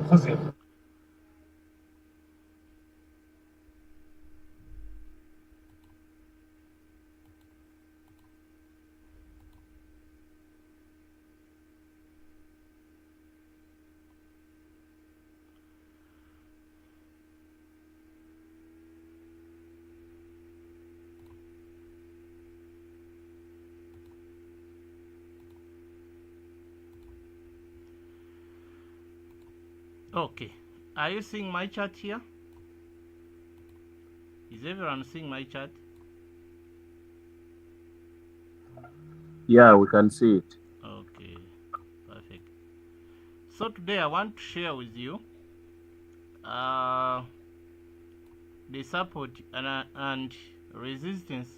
fazer. Okay, are you seeing my chart here? Is everyone seeing my chart? Yeah, we can see it. Okay, perfect. So today I want to share with you uh, the support and resistance.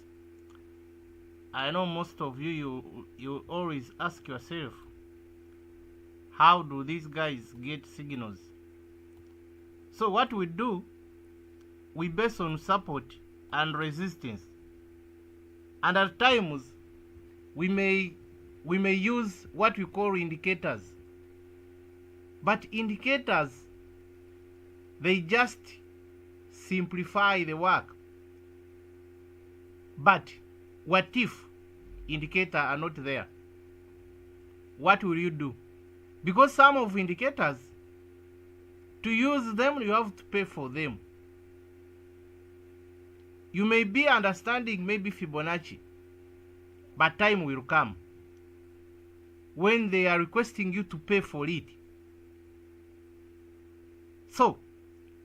I know most of you always ask yourself, how do these guys get signals? So what we do, we base on support and resistance, and at times we may use what we call indicators. But indicators, they just simplify the work. But what if indicators are not there? What will you do? Because some of indicators, to use them you have to pay for them. You may be understanding maybe Fibonacci, but time will come when they are requesting you to pay for it. So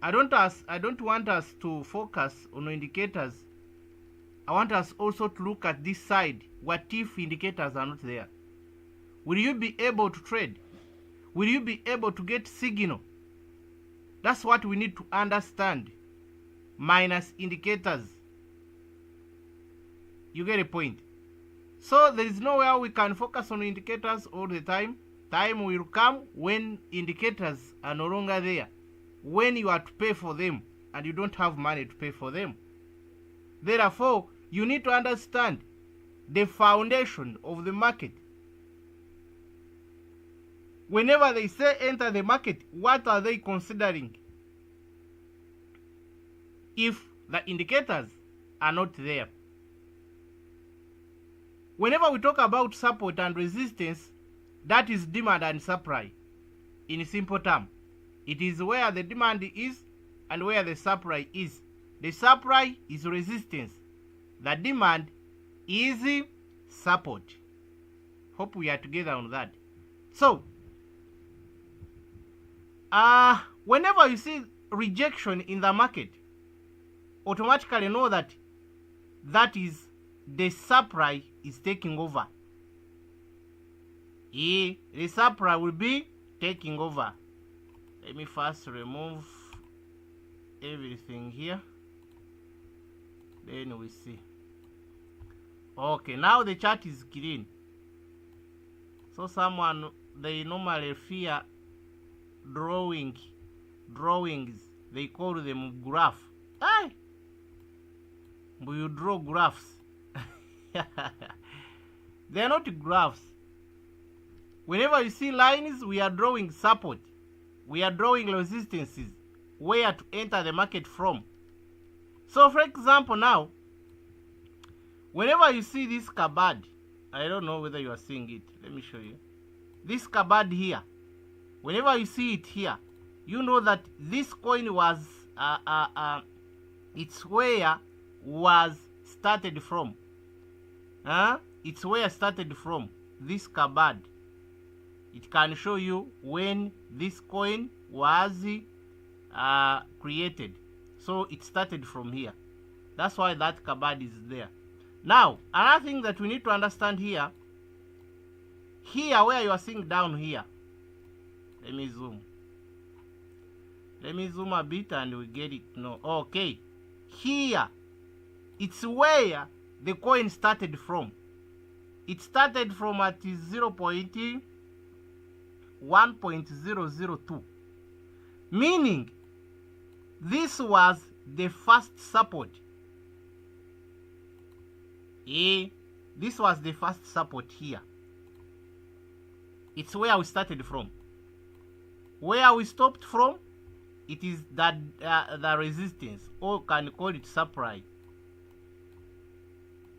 I don't want us to focus on indicators. I want us also to look at this side. What if indicators are not there? Will you be able to trade? Will you be able to get signal? That's what we need to understand. Minus indicators. You get a point? So there is nowhere we can focus on indicators all the time. Time will come when indicators are no longer there, when you are to pay for them and you don't have money to pay for them. Therefore, you need to understand the foundation of the market. Whenever they say enter the market, what are they considering? If the indicators are not there. Whenever we talk about support and resistance, that is demand and supply. In simple terms, it is where the demand is and where the supply is. The supply is resistance. The demand is support. Hope we are together on that. So, whenever you see rejection in the market, automatically know that that is the supply is taking over. The supply will be taking over. Let me first remove everything here. Then we see. Okay, now the chart is clean. So someone, they normally fear drawings. They call them graph. Hey! You draw graphs. They are not graphs. Whenever you see lines, we are drawing support. We are drawing resistances, where to enter the market from. So for example now, whenever you see this cupboard, I don't know whether you are seeing it. Let me show you. This cupboard here, whenever you see it here, you know that this coin was, it's where was started from. It's where started from, this cupboard. It can show you when this coin was created. So it started from here. That's why that cupboard is there. Now, another thing that we need to understand here where you are seeing down here, let me zoom a bit and we get it. No, okay, here it's where the coin started from. It started from at 0.1.002, meaning this was the first support. This was the first support here. It's where we started from. Where we stopped from, it is that the resistance, or can call it supply.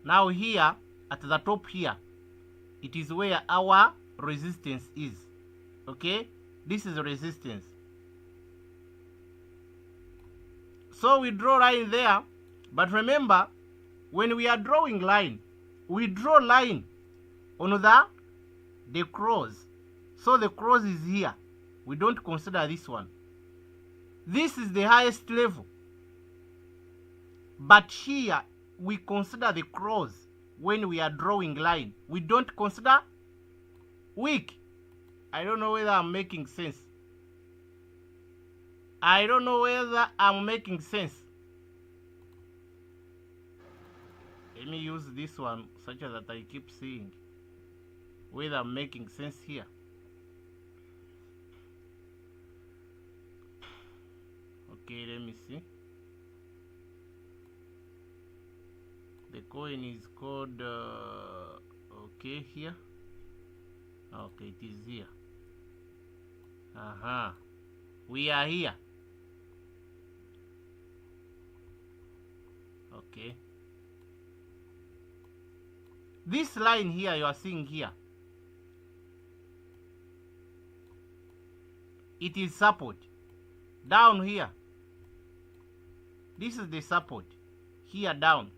Now here at the top here, it is where our resistance is. Okay, this is resistance. So we draw line there, but remember, when we are drawing line, we draw line on the cross. So the cross is here. We don't consider this one. This is the highest level. But here, we consider the cross when we are drawing line. We don't consider wick. I don't know whether I'm making sense. I don't know whether I'm making sense. Let me use this one such that I keep seeing whether I'm making sense here. Okay, let me see. The coin is called okay, here. Okay, it is here. We are here. Okay, this line here you are seeing here, it is support. Down here, this is the support. Here down,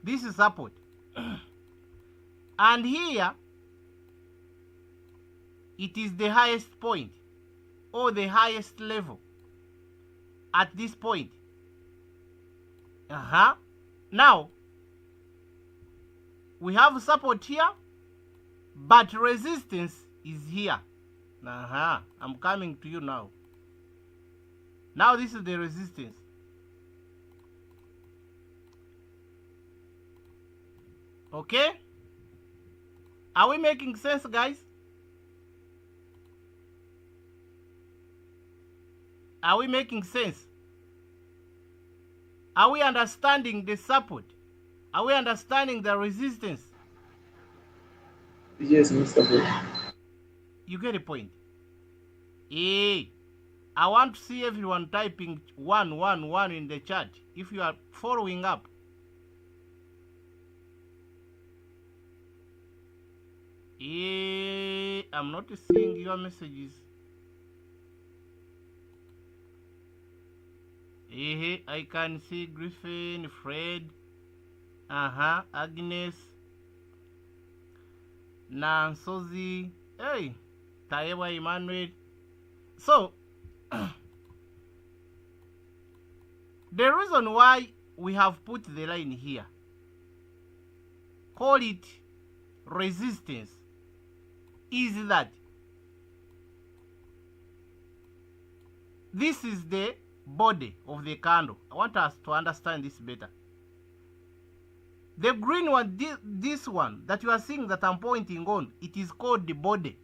this is support. And here, it is the highest point or the highest level at this point. Now, we have support here, but resistance is here. I'm coming to you now. Now this is the resistance. Okay? Are we making sense, guys? Are we making sense? Are we understanding the support? Are we understanding the resistance? Yes, Mr. Boy. You get a point. I want to see everyone typing 111 in the chat if you are following up. I'm not seeing your messages. I can see Griffin, Fred, Agnes, Nansozi, Taewa Emmanuel. So, the reason why we have put the line here, call it resistance, is that this is the body of the candle. I want us to understand this better. The green one, this one that you are seeing that I'm pointing on, it is called the body.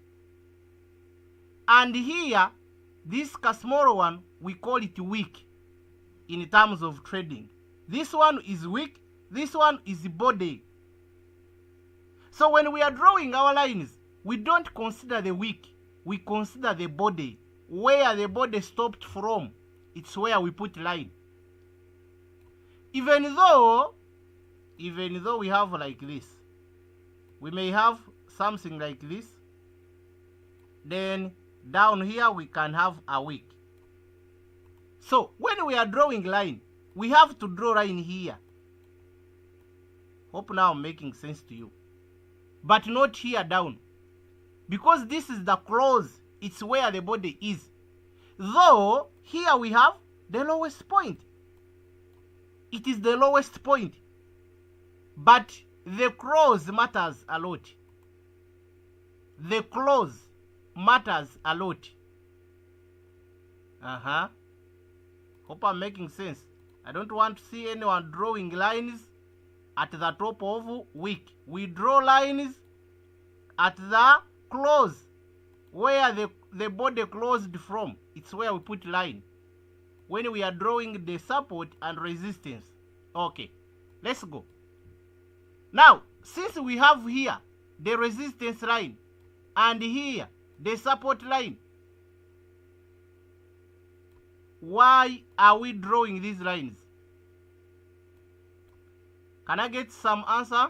And here, this small one, we call it wick in terms of trading. This one is wick, this one is the body. So when we are drawing our lines, we don't consider the wick, we consider the body. Where the body stopped from, it's where we put line. Even though we have like this, we may have something like this, then down here we can have a wick. So when we are drawing line, we have to draw line here. Hope now I'm making sense to you. But not here down, because this is the close, it's where the body is. Though here we have the lowest point, it is the lowest point, but the close matters a lot. The close matters a lot. Hope I'm making sense. I don't want to see anyone drawing lines at the top of wick. We draw lines at the close, where the body closed from. It's where we put line when we are drawing the support and resistance. Okay, let's go. Now, since we have here the resistance line, and here the support line. Why are we drawing these lines? Can I get some answer?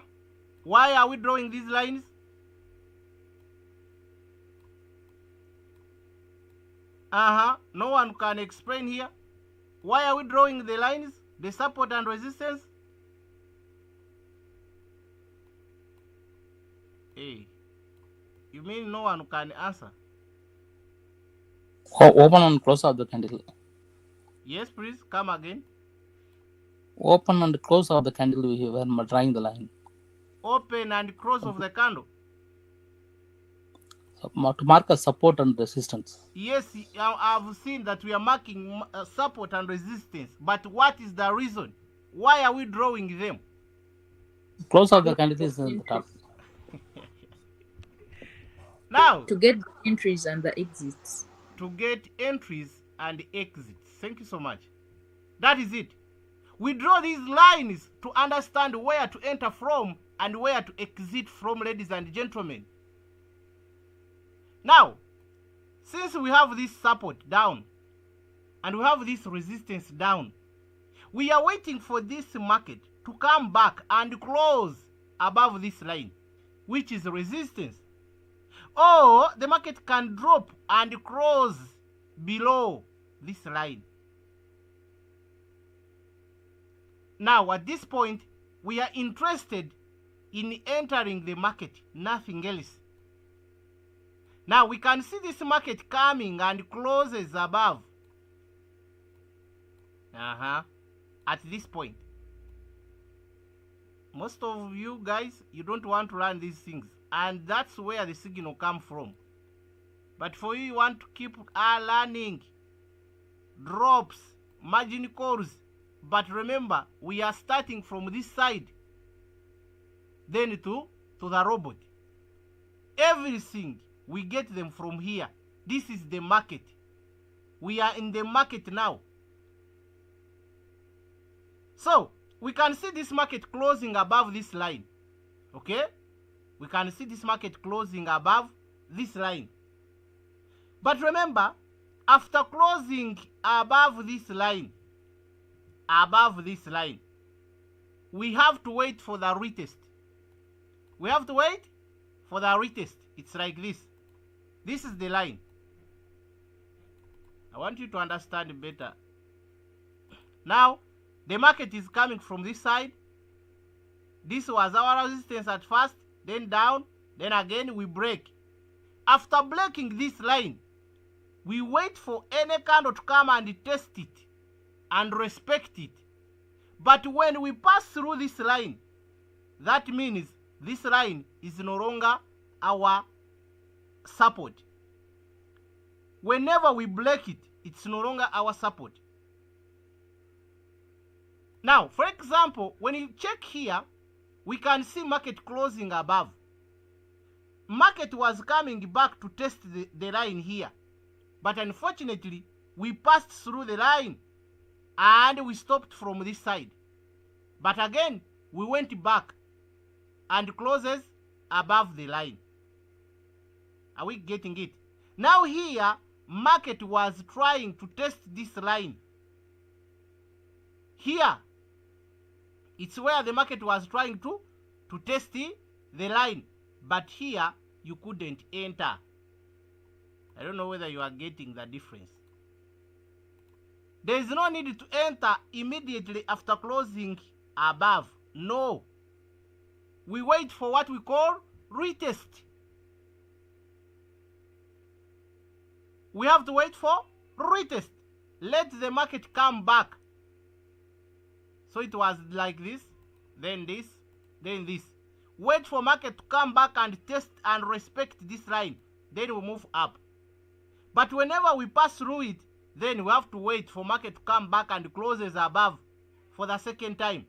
Why are we drawing these lines? No one can explain here. Why are we drawing the lines, the support and resistance? Hey, you mean no one can answer? Open and close of the candle. Yes, please, come again. Open and close of the candle when drawing the line. Open and close of the candle. So, to mark a support and resistance. Yes, I've seen that we are marking support and resistance. But what is the reason? Why are we drawing them? Close of the candle is in the top. Now, to get the entries and the exits. To get entries and exits. Thank you so much. That is it. We draw these lines to understand where to enter from and where to exit from, ladies and gentlemen. Now, since we have this support down and we have this resistance down, we are waiting for this market to come back and close above this line, which is resistance. Or the market can drop and close below this line. Now, at this point, we are interested in entering the market, nothing else. Now, we can see this market coming and closes above. At this point. Most of you guys, you don't want to learn these things. And that's where the signal comes from. But for you want to keep learning drops, margin calls. But remember, we are starting from this side, then to the robot. Everything, we get them from here. This is the market. We are in the market now. So, we can see this market closing above this line. Okay? We can see this market closing above this line. But remember, after closing above this line, we have to wait for the retest. We have to wait for the retest. It's like this. This is the line. I want you to understand better. Now, the market is coming from this side. This was our resistance at first, then down, then again we break. After breaking this line, we wait for any candle to come and test it and respect it. But when we pass through this line, that means this line is no longer our support. Whenever we break it, it's no longer our support. Now, for example, when you check here, we can see market closing above. Market was coming back to test the line here. But unfortunately, we passed through the line and we stopped from this side. But again, we went back and closes above the line. Are we getting it? Now here, market was trying to test this line. Here, it's where the market was trying to test the line. But here, you couldn't enter. I don't know whether you are getting the difference. There is no need to enter immediately after closing above. No. We wait for what we call retest. We have to wait for retest. Let the market come back. So it was like this, then this, then this. Wait for market to come back and test and respect this line. Then we move up. But whenever we pass through it, then we have to wait for market to come back and closes above for the second time.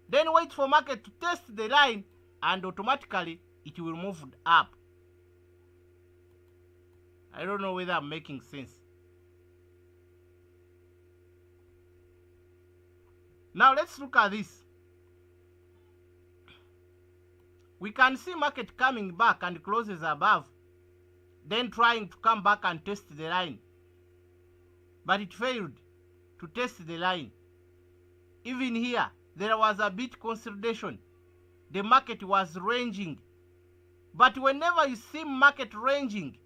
Then wait for market to test the line and automatically it will move up. I don't know whether I'm making sense. Now let's look at this. we can see market coming back and closes above, then trying to come back and test the line. But it failed to test the line. Even here, there was a bit consolidation. The market was ranging. But whenever you see market ranging,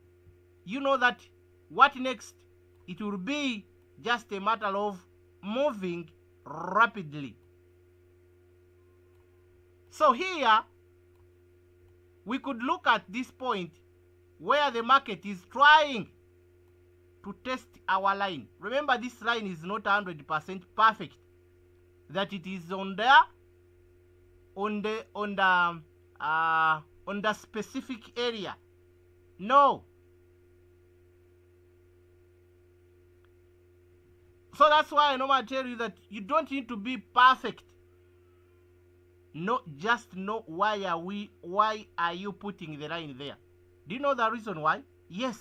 you know that what next? It will be just a matter of moving rapidly. So here, we could look at this point where the market is trying to test our line. Remember, this line is not 100% perfect. That it is on the specific area. No. So that's why I normally tell you that you don't need to be perfect. No, just know why are you putting the line there. Do you know the reason why? Yes.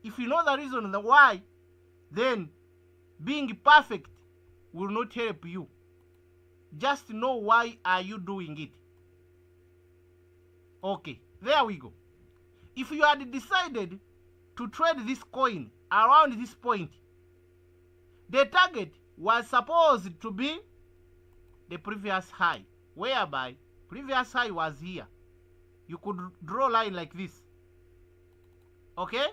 If you know the reason why, then being perfect will not help you. Just know why are you doing it. Okay, there we go. If you had decided to trade this coin around this point, the target was supposed to be the previous high, whereby previous high was here. You could draw a line like this. Okay?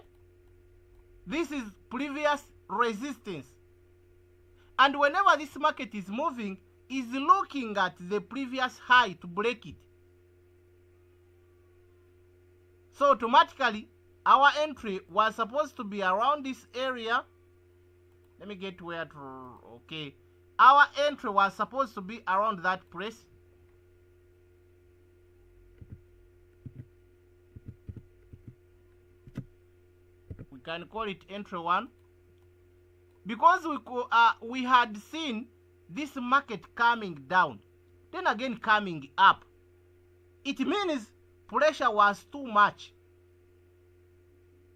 This is previous resistance. And whenever this market is moving, is looking at the previous high to break it. So automatically, our entry was supposed to be around this area. Let me get where to, okay. Our entry was supposed to be around that place. We can call it entry 1. Because we had seen this market coming down, then again coming up. It means pressure was too much.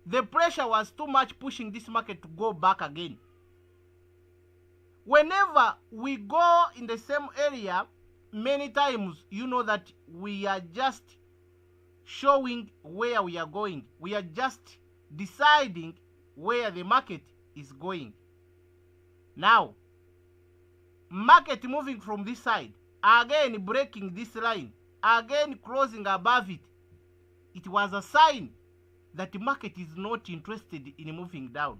The pressure was too much pushing this market to go back again. Whenever we go in the same area, many times you know that we are just showing where we are going. We are just deciding where the market is going. Now, market moving from this side, again breaking this line, again closing above it. It was a sign that the market is not interested in moving down.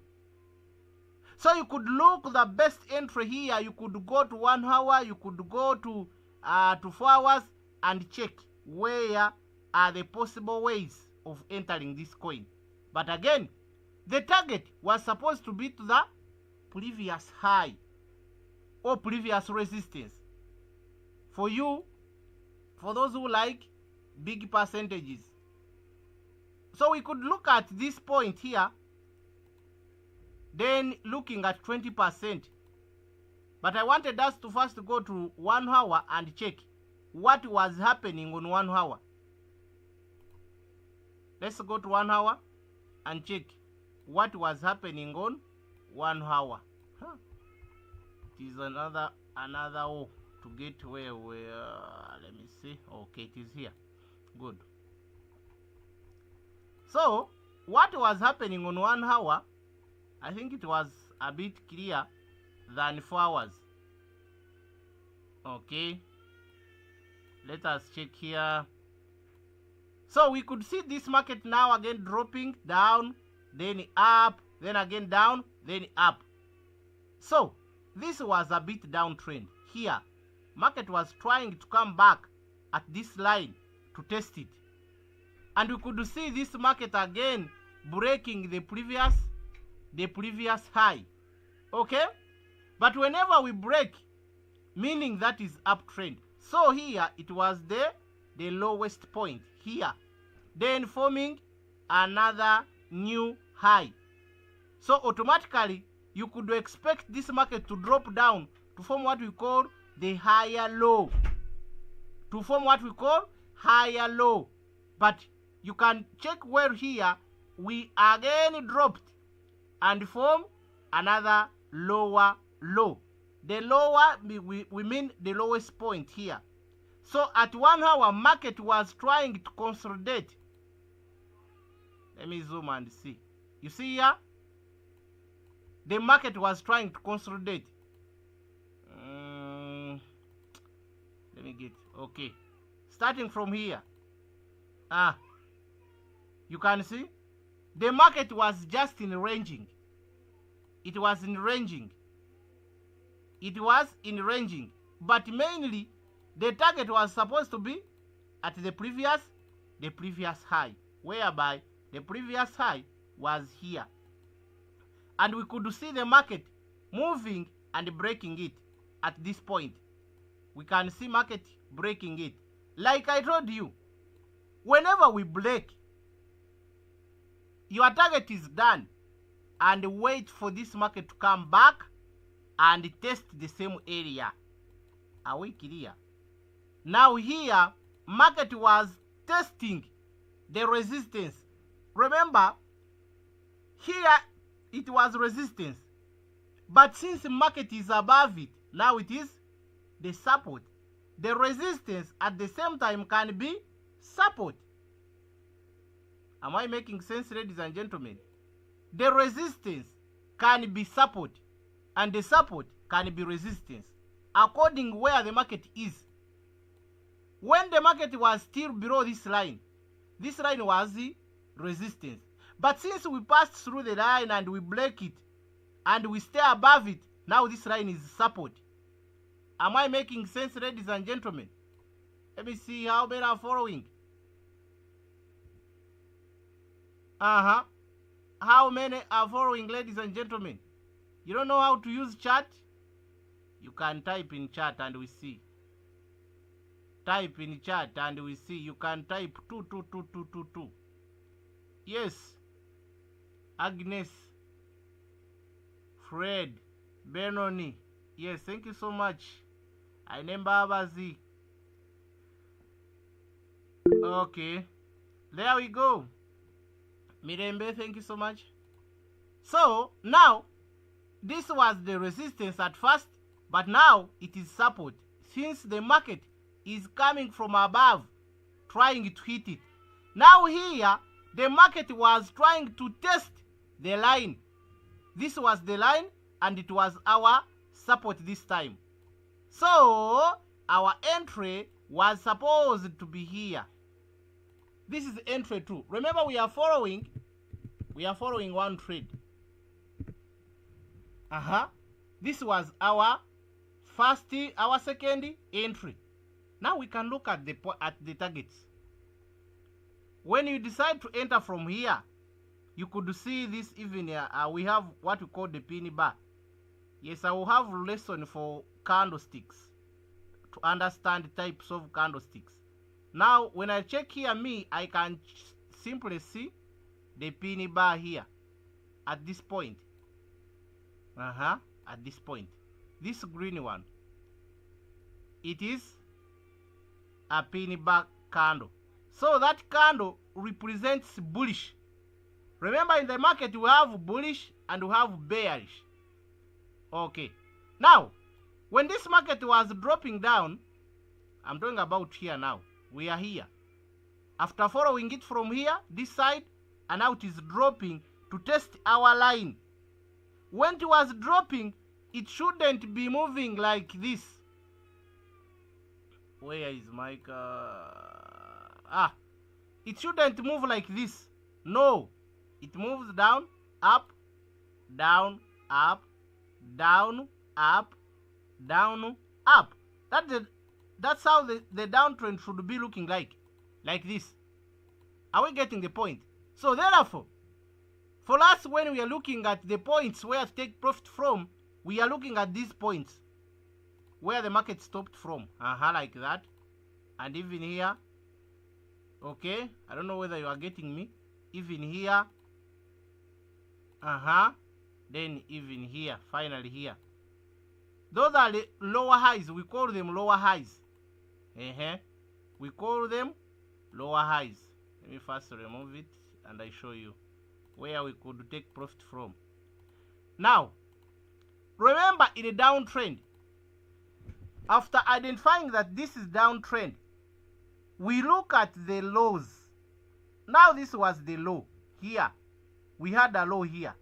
So you could look the best entry here. You could go to 1 hour, you could go to 4 hours and check where are the possible ways of entering this coin. But again, the target was supposed to be to the previous high or previous resistance. For you, for those who like big percentages. So we could look at this point here, then looking at 20%. But I wanted us to first go to 1 hour and check what was happening on 1 hour. Let's go to 1 hour and check what was happening on 1 hour. It is another O to get where let me see. Okay, it is here. Good. So what was happening on 1 hour, I think it was a bit clear than 4 hours. Okay, let us check here. So we could see this market now again dropping down, then up, then again down, then up. So this was a bit downtrend here. Market was trying to come back at this line to test it. And we could see this market again breaking the previous high. Okay? But whenever we break, meaning that is uptrend. So here it was the lowest point here, then forming another new high. So automatically you could expect this market to drop down to form what we call the higher low. But you can check where here we again dropped and form another lower low. The lower, we mean the lowest point here. So at 1 hour, market was trying to consolidate. Let me zoom and see. You see here? The market was trying to consolidate. Let me get, okay. Starting from here. You can see? The market was just in ranging. It was in ranging. It was in ranging. But mainly, the target was supposed to be at the previous high, whereby the previous high was here. And we could see the market moving and breaking it at this point. We can see market breaking it. Like I told you, whenever we break, your target is done, and wait for this market to come back and test the same area. Are we clear? Now here, market was testing the resistance. Remember, here it was resistance. But since the market is above it, now it is the support. The resistance at the same time can be support. Am I making sense, ladies and gentlemen? The resistance can be support, and the support can be resistance, according where the market is. When the market was still below this line was the resistance. But since we passed through the line and we break it, and we stay above it, now this line is support. Am I making sense, ladies and gentlemen? Let me see how many are following. How many are following, ladies and gentlemen? You don't know how to use chat? You can type in chat and we see. Type in chat and we see. You can type 22222. Yes. Agnes. Fred. Benoni. Yes, thank you so much. I name Babazi. Okay. There we go. Mirembe, thank you so much. So, now, this was the resistance at first, but now it is support. Since the market is coming from above, trying to hit it. Now here, the market was trying to test the line. This was the line, and it was our support this time. So, our entry was supposed to be here. This is entry 2. Remember, we are following one trade. This was our second entry. Now we can look at the targets. When you decide to enter from here, you could see this even here. We have what we call the pin bar. Yes, I will have a lesson for candlesticks to understand types of candlesticks. Now, when I check here, I can simply see the pin bar here at this point. At this point. This green one. It is a pin bar candle. So that candle represents bullish. Remember, in the market, we have bullish and we have bearish. Okay. Now, when this market was dropping down, I'm talking about here now. We are here. After following it from here, this side, and now it is dropping to test our line. When it was dropping, it shouldn't be moving like this. Where is my it shouldn't move like this. No. It moves down, up, down, up, down, up, down, up. That's how the downtrend should be looking like this. Are we getting the point? So therefore, for us, when we are looking at the points where to take profit from, we are looking at these points where the market stopped from. Like that. And even here. Okay. I don't know whether you are getting me. Even here. Then even here. Finally here. Those are the lower highs. We call them lower highs. We call them lower highs. Let me first remove it and I show you where we could take profit from. Now, remember, in a downtrend, After identifying that this is downtrend, we look at the lows. Now this was the low here. We had a low here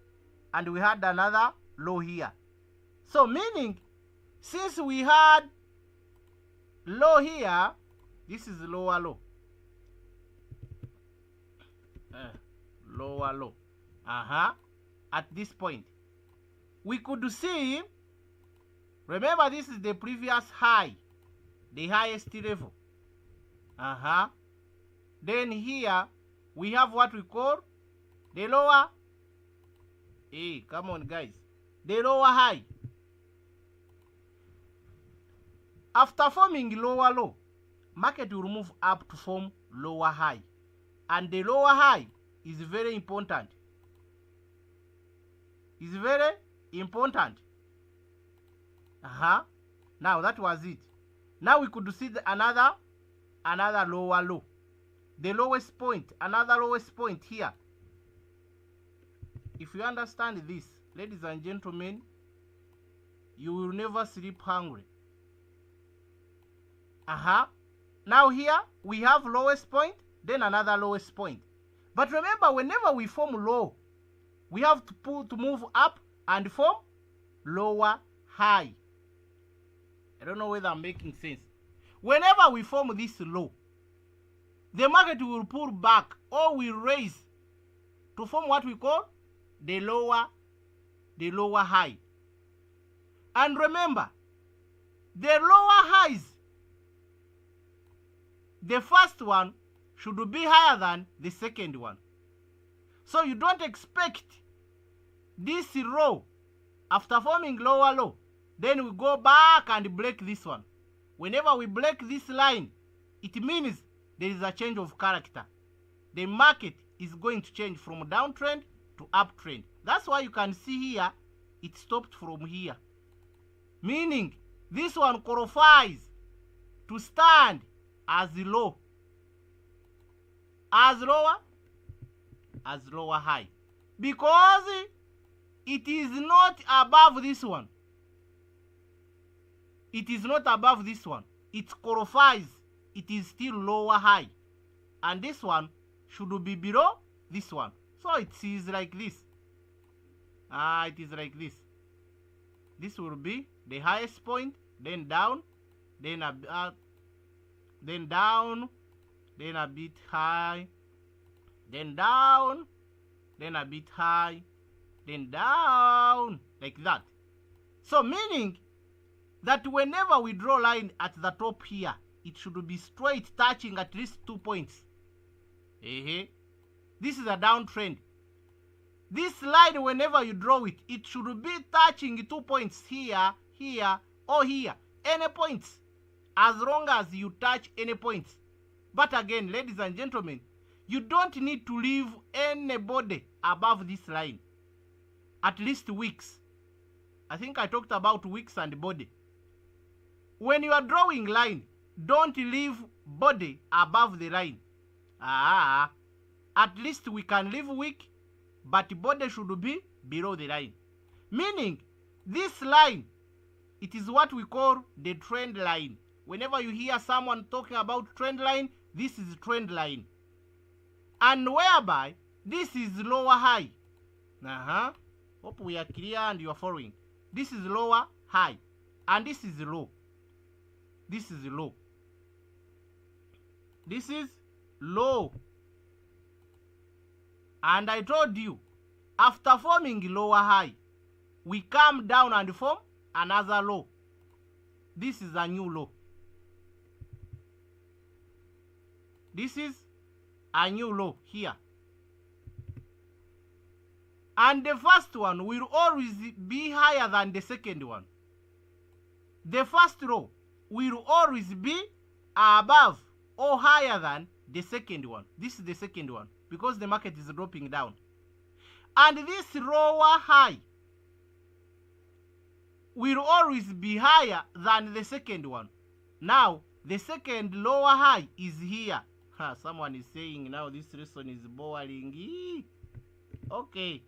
and we had another low here. So meaning, since we had low here, this is lower low. Lower low. At this point, we could see, remember this is the previous high, the highest level. Then here we have what we call the lower, come on guys, the lower high. After forming lower low, market will move up to form lower high, and the lower high is very important. It's very important. Now that was it. Now we could see another lower low, the lowest point, another lowest point here. If you understand this, ladies and gentlemen, you will never sleep hungry. Now here we have lowest point, then another lowest point. But remember, whenever we form low, we have to move up and form lower high. I don't know whether I'm making sense. Whenever we form this low, the market will pull back or will raise to form what we call the lower high. And remember, the lower highs, the first one should be higher than the second one. So you don't expect this low, after forming lower low, then we go back and break this one. Whenever we break this line, it means there is a change of character. The market is going to change from downtrend to uptrend. That's why you can see here, it stopped from here. Meaning, this one qualifies to stand as low. As lower high. Because it is not above this one. It is not above this one. It qualifies. It is still lower high. And this one should be below this one. So it is like this. It is like this. This will be the highest point, then down, then down, then a bit high, then down, then a bit high, then down, like that. So meaning that whenever we draw line at the top here, it should be straight, touching at least 2 points. This is a downtrend. This line, whenever you draw it, it should be touching 2 points here, here, or here. Any points, as long as you touch any points. But again, ladies and gentlemen, you don't need to leave anybody above this line. At least wicks. I think I talked about wicks and body. When you are drawing line, don't leave body above the line. At least we can leave wick, but body should be below the line. Meaning, this line, it is what we call the trend line. Whenever you hear someone talking about trend line, this is trend line. And whereby, this is lower high. Hope we are clear and you are following. This is lower high. And this is low. This is low. This is low. And I told you, after forming lower high, we come down and form another low. This is a new low. This is a new low here. And the first one will always be higher than the second one. The first low will always be above or higher than the second one. This is the second one because the market is dropping down. And this lower high will always be higher than the second one. Now, the second lower high is here. Someone is saying now this lesson is boring. Okay,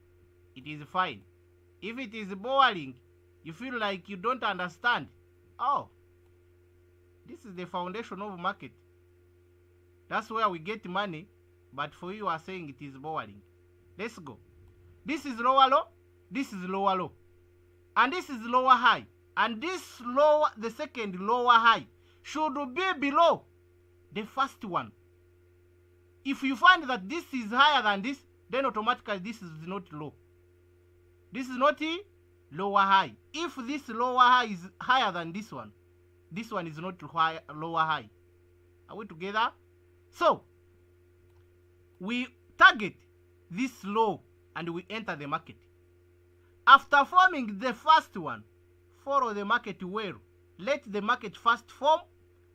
it is fine. If it is boring, you feel like you don't understand. Oh, This is the foundation of market. That's where we get money. But for you are saying it is boring. Let's go. This is lower low. This is lower low. And this is lower high. And this lower, the second lower high, should be below the first one. If you find that this is higher than this, then automatically this is not low. This is not lower high. If this lower high is higher than this one is not high, lower high. Are we together? So, we target this low and we enter the market. After forming the first one, follow the market well. Let the market first form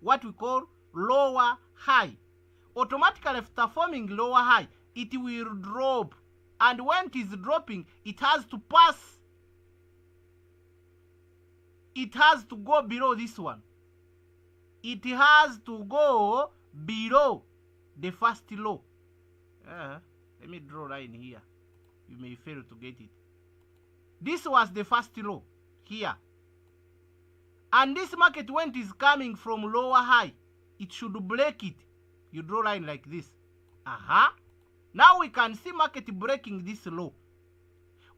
what we call lower high. Automatically after forming lower high, it will drop. And when it is dropping, it has to pass. It has to go below this one. It has to go below the first low. Let me draw a line here. You may fail to get it. This was the first low here. And this market, when it is coming from lower high, it should break it. You draw a line like this. Now we can see market breaking this low.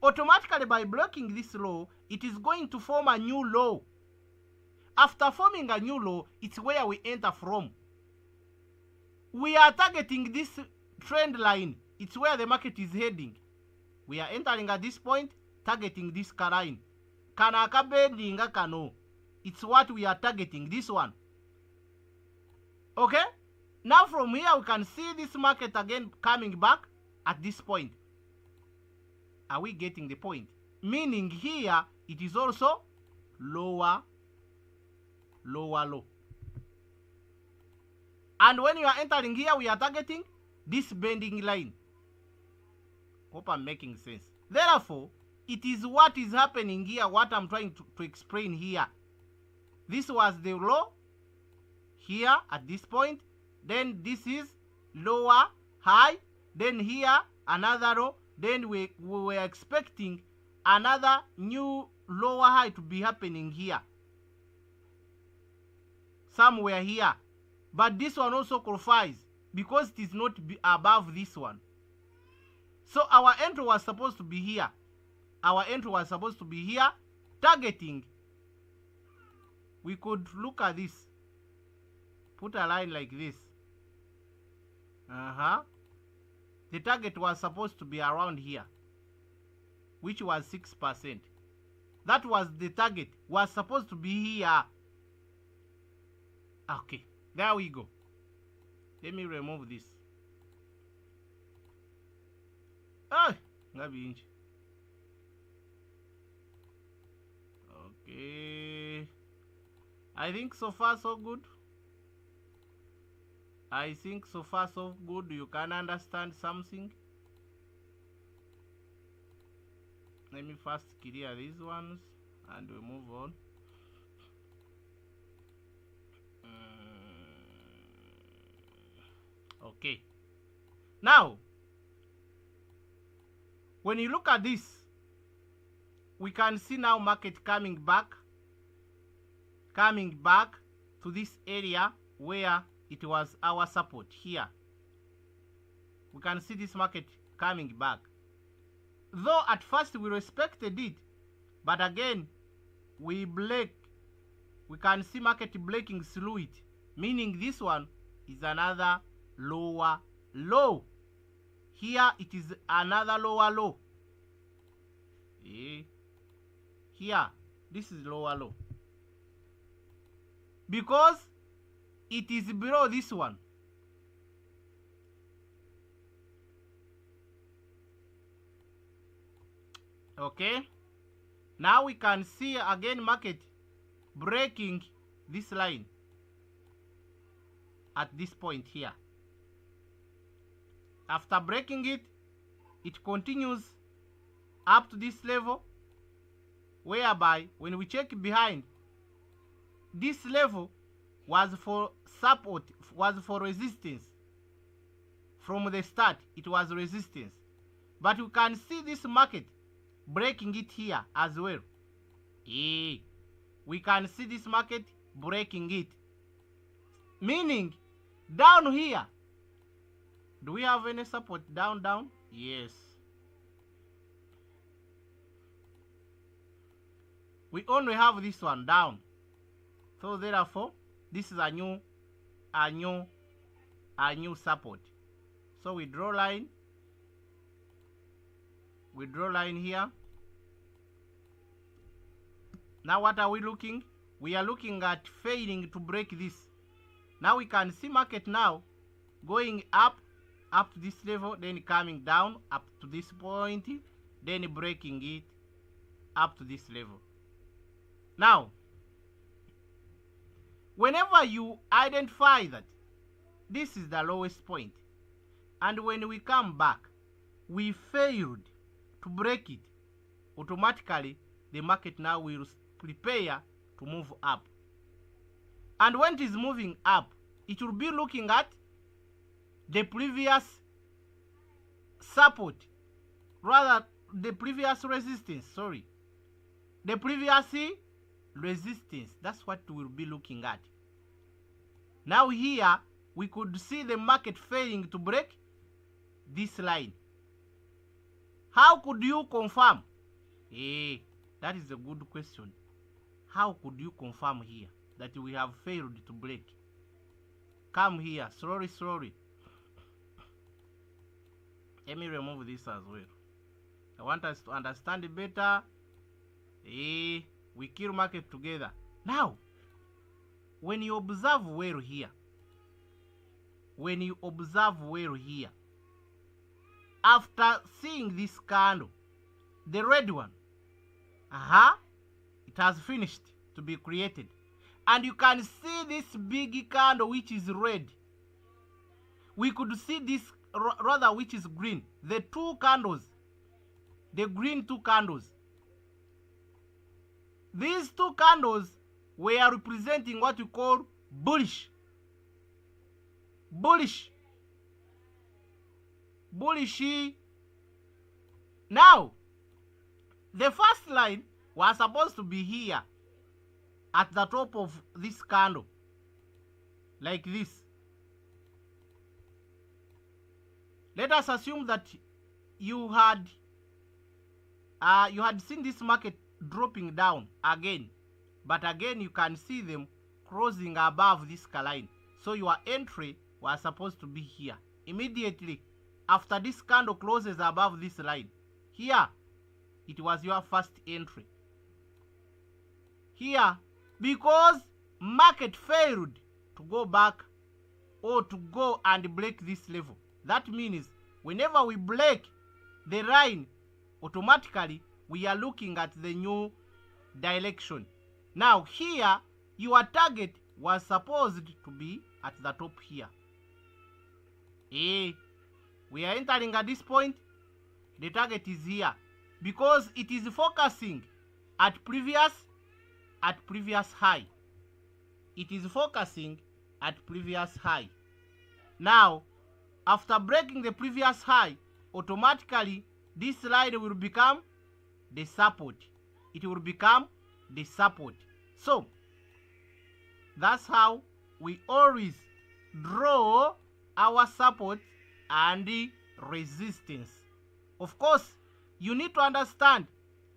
Automatically by breaking this low, it is going to form a new low. After forming a new low, it's where we enter from. We are targeting this trend line. It's where the market is heading. We are entering at this point, targeting this line. Kanaka bending kano. It's what we are targeting, this one. Okay? Now from here we can see this market again coming back at this point. Are we getting the point? Meaning here it is also lower low. And when you are entering here, we are targeting this bending line. Hope I'm making sense. Therefore, it is what is happening here, what I'm trying to explain here. This was the low here at this point. Then this is lower high. Then here another low. Then we were expecting another new lower high to be happening here. Somewhere here. But this one also qualifies because it is not above this one. So our entry was supposed to be here. Our entry was supposed to be here. Targeting. We could look at this. Put a line like this. The target was supposed to be around here, which was 6%. That was the target. Was supposed to be here. Okay, there we go. Let me remove this. Okay. I think so far so good. I think so far so good. You can understand something. Let me first clear these ones and we move on. Okay. Now, when you look at this, we can see now market coming back to this area where it was our support here. We can see this market coming back. Though at first we respected it, but again, we can see market breaking through it, meaning this one is another lower low. Here it is another lower low. Here, this is lower low. Because it is below this one. Okay. Now we can see again market breaking this line at this point here. After breaking it, it continues up to this level, whereby when we check behind, this level was for support, was for resistance. From the start, it was resistance. But you can see this market breaking it here as well. We can see this market breaking it. Meaning, down here, do we have any support down? Yes. We only have this one down. So therefore, this is a new support. So we draw line. We draw line here. Now what are we looking? We are looking at failing to break this. Now we can see market now going up to this level, then coming down up to this point, then breaking it up to this level. Now, whenever you identify that this is the lowest point, and when we come back, we failed to break it, automatically the market now will prepare to move up. And when it is moving up, it will be looking at the previous support, rather the previous resistance, the previous resistance. That's what we'll be looking at. Now here, we could see the market failing to break this line. How could you confirm? That is a good question. How could you confirm here that we have failed to break? Come here, slowly. Let me remove this as well. I want us to understand it better. We kill market together. Now, when you observe well here, after seeing this candle, the red one, it has finished to be created. And you can see this big candle which is red. We could see this rather which is green. The two candles, the green two candles. These two candles were representing what we call bullish. Now, the first line was supposed to be here at the top of this candle, like this. Let us assume that you had seen this market dropping down again, but again you can see them crossing above this line. So your entry was supposed to be here. Immediately after this candle closes above this line, here it was your first entry. Here, because market failed to go back or to go and break this level, that means whenever we break the line, automatically we are looking at the new direction. Now here, your target was supposed to be at the top here. We are entering at this point. The target is here because it is focusing at previous high. It is focusing at previous high. Now, after breaking the previous high, automatically this line will become the support. It will become the support. So, that's how we always draw our support and the resistance. Of course, you need to understand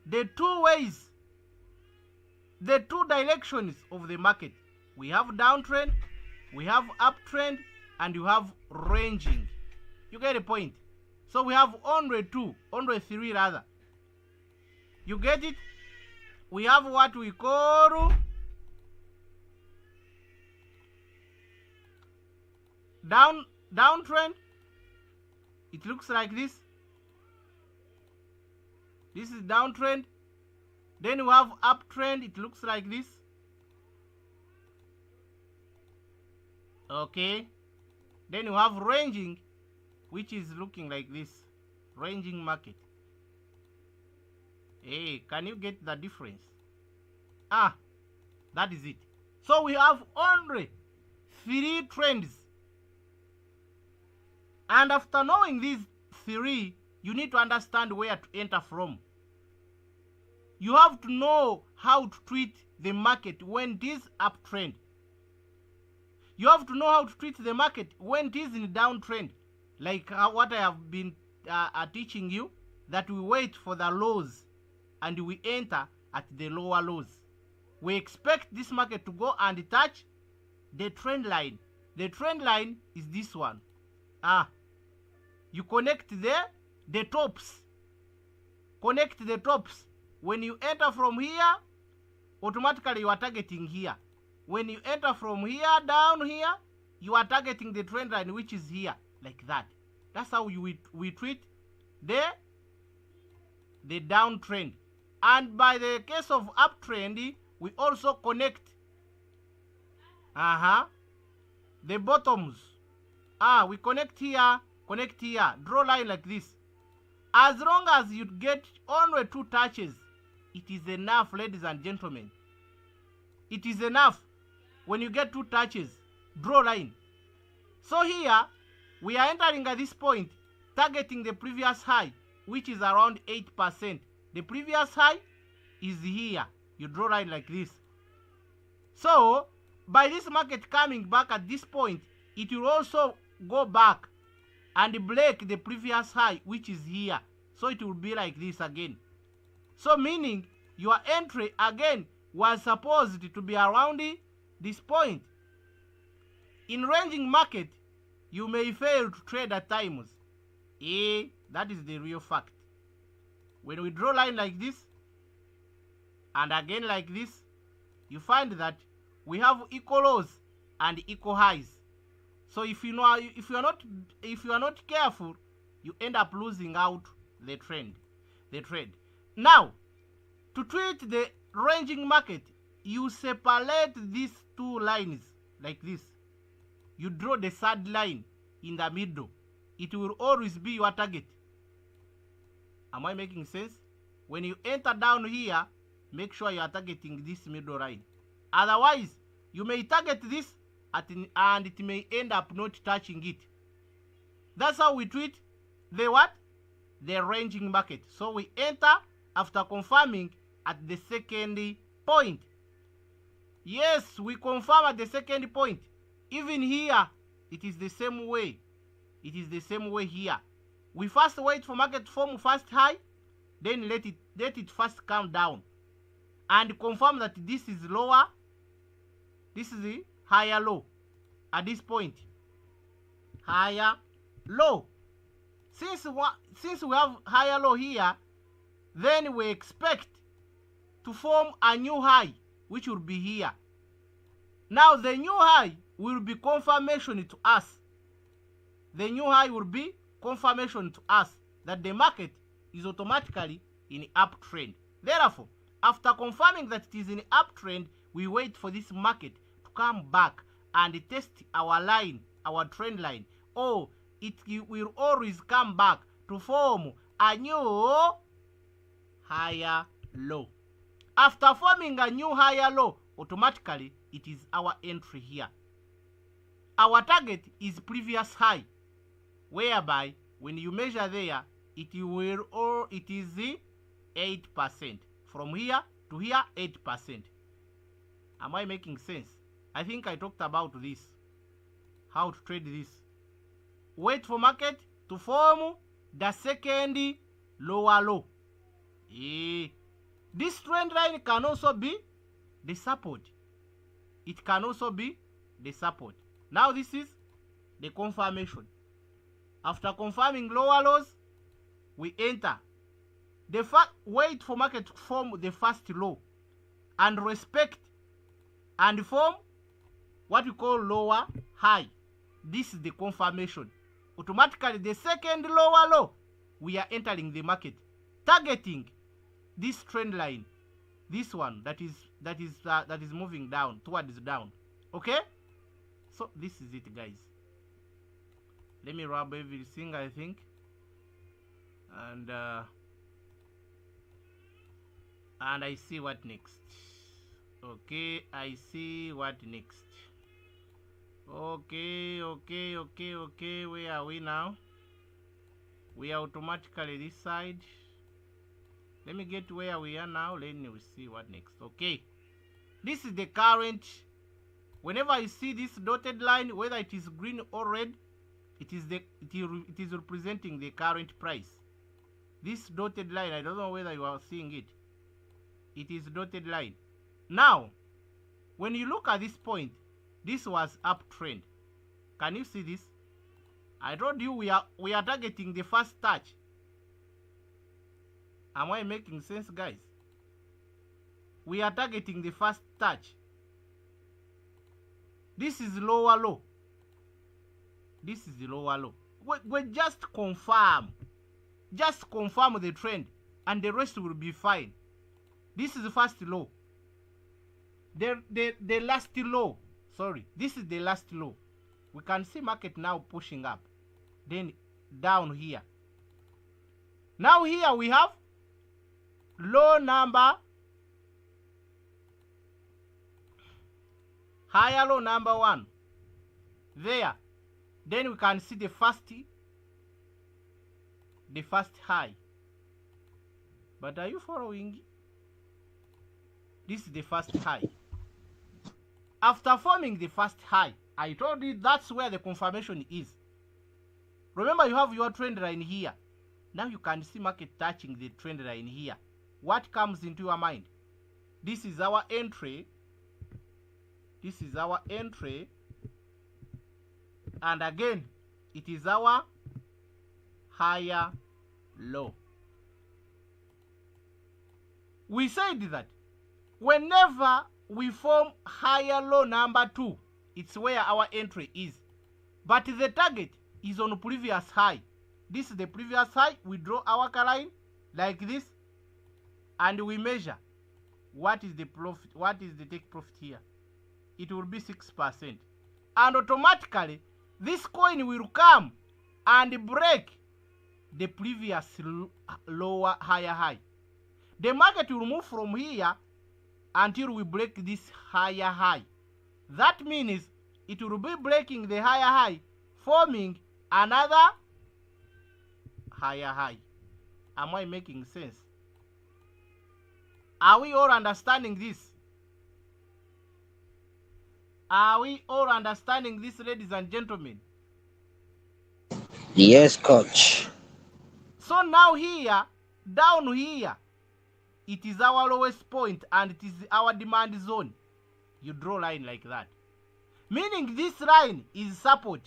the two ways, the two directions of the market. We have downtrend, we have uptrend, and you have ranging. You get the point? So we have only three rather. You get it? We have what we call downtrend. It looks like this. This is downtrend. Then we have uptrend. It looks like this. Okay. Then you have ranging, which is looking like this. Ranging market. Hey, can you get the difference? That is it. So we have only three trends. And after knowing these three, you need to understand where to enter from. You have to know how to treat the market when it is uptrend. You have to know how to treat the market when it is in downtrend, like what I have been teaching you, that we wait for the lows and we enter at the lower lows. We expect this market to go and touch the trend line. The trend line is this one. You connect the tops. Connect the tops. When you enter from here, automatically you are targeting here. When you enter from here down here, you are targeting the trend line, which is here, like that. That's how we treat the downtrend. And by the case of uptrend, we also connect the bottoms. We connect here, draw line like this. As long as you get only 2 touches, it is enough, ladies and gentlemen. It is enough. When you get 2 touches, draw line. So here, we are entering at this point, targeting the previous high, which is around 8%. The previous high is here. You draw line like this. So, by this market coming back at this point, it will also go back and break the previous high, which is here. So it will be like this again. So meaning, your entry again was supposed to be around this point. In ranging market, you may fail to trade at times. That is the real fact. When we draw line like this, and again like this, you find that we have equal lows and equal highs. So if you are not careful, you end up losing out the trade. Now, to treat the ranging market, you separate these 2 lines like this. You draw the third line in the middle. It will always be your target. Am I making sense? When you enter down here, make sure you are targeting this middle line. Otherwise, you may target this and it may end up not touching it. That's how we treat the what? The ranging market. So we enter after confirming at the second point. Yes, we confirm at the second point. Even here, it is the same way. It is the same way here. We first wait for market to form first high, then let it first come down and confirm that this is lower, this is the higher low at this point. Higher low. Since we have higher low here, then we expect to form a new high, which will be here. Now the new high will be confirmation to us. The new high will be confirmation to us that the market is automatically in uptrend. Therefore, after confirming that it is in uptrend, we wait for this market to come back and test our line, our trend line. Or it will always come back to form a new higher low. After forming a new higher low, automatically it is our entry here. Our target is previous high, whereby when you measure there, it is 8%. From here to here, 8%. Am I making sense? I think I talked about this. How to trade this. Wait for market to form the second lower low. This trend line can also be the support. It can also be the support. Now this is the confirmation. After confirming lower lows, we enter. Wait for market to form the first low and respect and form what we call lower high. This is the confirmation. Automatically the second lower low, we are entering the market, targeting this trend line, this one that is moving down towards down. Okay, so this is it, guys. Let me rub everything, I think, and I see what next. Okay, I see what next. Okay, where are we now? We are automatically this side. Let me get where we are now. Let me see what next. Okay, this is the current Whenever I see this dotted line, whether it is green or red, it is representing the current price. This dotted line, I don't know whether you are seeing it. It is dotted line. Now, when you look at this point, this was uptrend. Can you see this? I told you we are targeting the first touch. Am I making sense, guys? We are targeting the first touch. This is lower low. This is the lower low. We just confirm. Just confirm the trend and the rest will be fine. This is the first low. The last low. Sorry, this is the last low. We can see market now pushing up. Then down here. Now here we have low number, higher low number 1. There. Then we can see the first high. But are you following? This is the first high. After forming the first high, I told you that's where the confirmation is. Remember, you have your trend line here. Now you can see market touching the trend line here. What comes into your mind? This is our entry. This is our entry. And again, it is our higher low. We said that whenever we form higher low number 2, it's where our entry is. But the target is on previous high. This is the previous high. We draw our line like this. And we measure what is the profit, what is the take profit here. It will be 6%. And automatically, this coin will come and break the previous lower, higher high. The market will move from here until we break this higher high. That means it will be breaking the higher high, forming another higher high. Am I making sense? Are we all understanding this? Are we all understanding this, ladies and gentlemen? Yes, coach. So now here, down here, it is our lowest point and it is our demand zone. You draw a line like that. Meaning this line is support.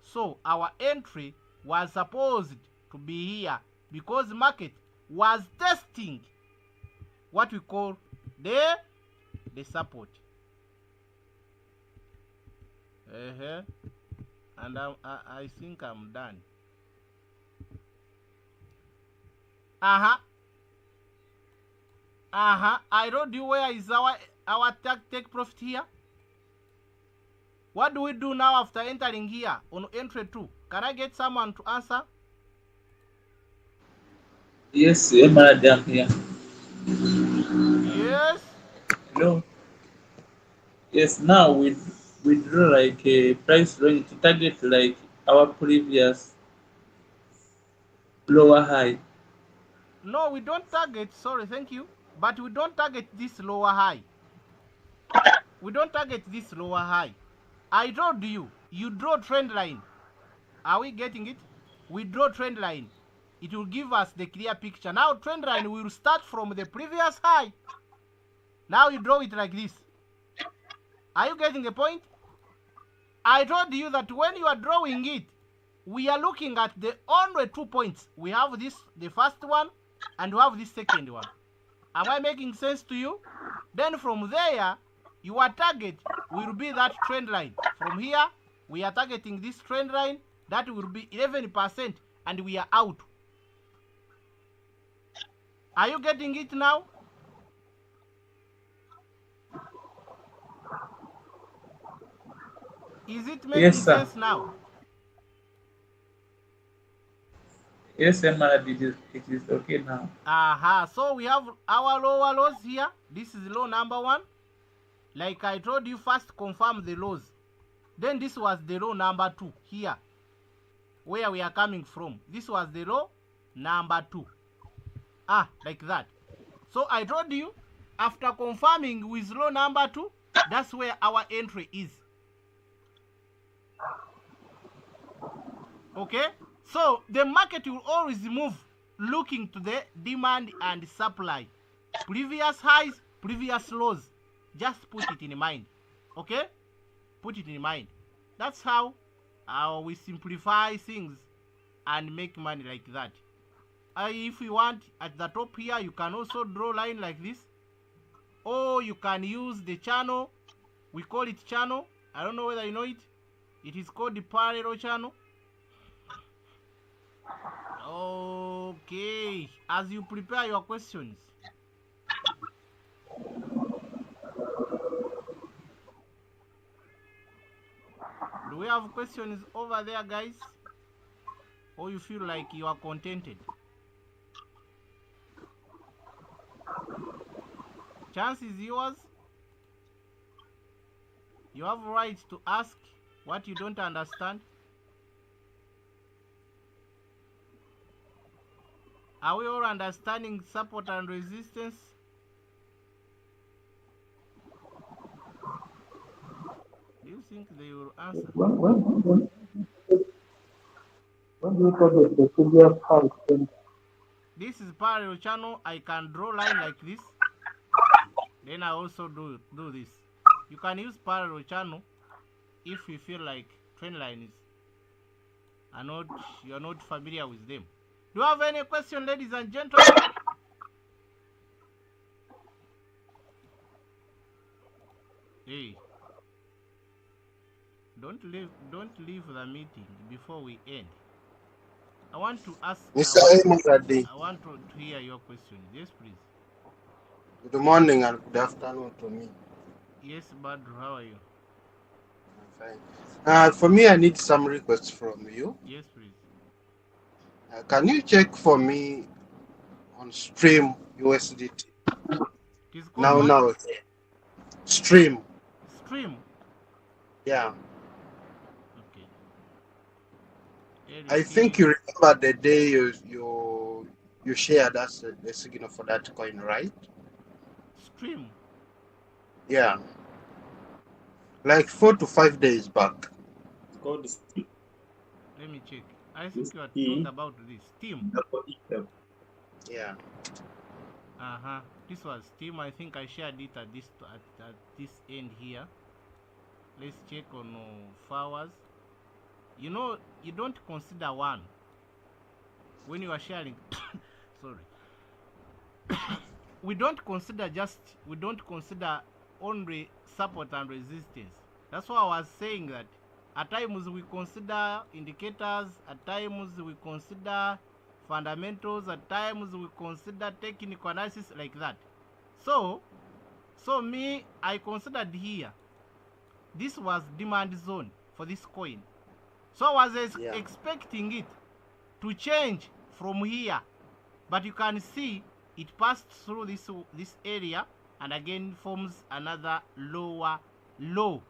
So our entry was supposed to be here because market was testing what we call the support. And I think I'm done. I told you where is our take profit here. What do we do now after entering here on entry 2? Can I get someone to answer? Yes, madam here. Yes. Hello. Yes, now we draw like a price range to target like our previous lower high. No, we don't target, sorry, thank you. But we don't target this lower high. We don't target this lower high. I told you, you draw trend line. Are we getting it? We draw trend line. It will give us the clear picture. Now trend line will start from the previous high. Now you draw it like this. Are you getting the point? I told you that when you are drawing it, we are looking at the only 2 points. We have this, the first one, and we have this second one. Am I making sense to you? Then from there, your target will be that trend line. From here, we are targeting this trend line. That will be 11%, and we are out. Are you getting it now? Is it making sense now? Yes, madam, it is okay now. So we have our lower lows here. This is low number 1. Like I told you, first confirm the lows. Then this was the low number 2 here, where we are coming from. This was the low number 2. Like that. So I told you, after confirming with low number 2, That's where our entry is. Okay? So the market will always move looking to the demand and supply. Previous highs, previous lows. Just put it in mind. Okay? Put it in mind. That's how we simplify things and make money like that. If you want, at the top here, you can also draw line like this. Or you can use the channel. We call it channel. I don't know whether you know it. It is called the parallel channel. Okay. As you prepare your questions. Do we have questions over there, guys? Or you feel like you are contented? Chance is yours. You have right to ask what you don't understand. Are we all understanding support and resistance? Do you think they will answer? When do you talk the previous house? This is parallel channel. I can draw line like this. Then I also do this. You can use parallel channel if you feel like trend lines you're not familiar with them. Do you have any question, ladies and gentlemen? Hey, don't leave the meeting before we end. I want to ask. Mr. Emuradi, I want to hear your question. Yes, please. good morning and good afternoon to me. Yes, Badru, how are you? I'm fine. For me, I need some requests from you. Yes, please. Can you check for me on Stream USDT? It is called Now, Stream. Stream. Yeah. Okay. I think you remember the day you shared us the signal for that coin, right? Stream. Yeah. Like 4 to 5 days back. It's called Steam. Let me check. I think you are talking about this. Steam. Yeah. This was Steam. I think I shared it at this end here. Let's check on flowers. You know, you don't consider one when you are sharing. Sorry. we don't consider only support and resistance. That's why I was saying that at times we consider indicators, at times we consider fundamentals, at times we consider technical analysis like that. So me, I considered here, this was demand zone for this coin. So I was expecting it to change from here, but you can see it passed through this area and again forms another lower low.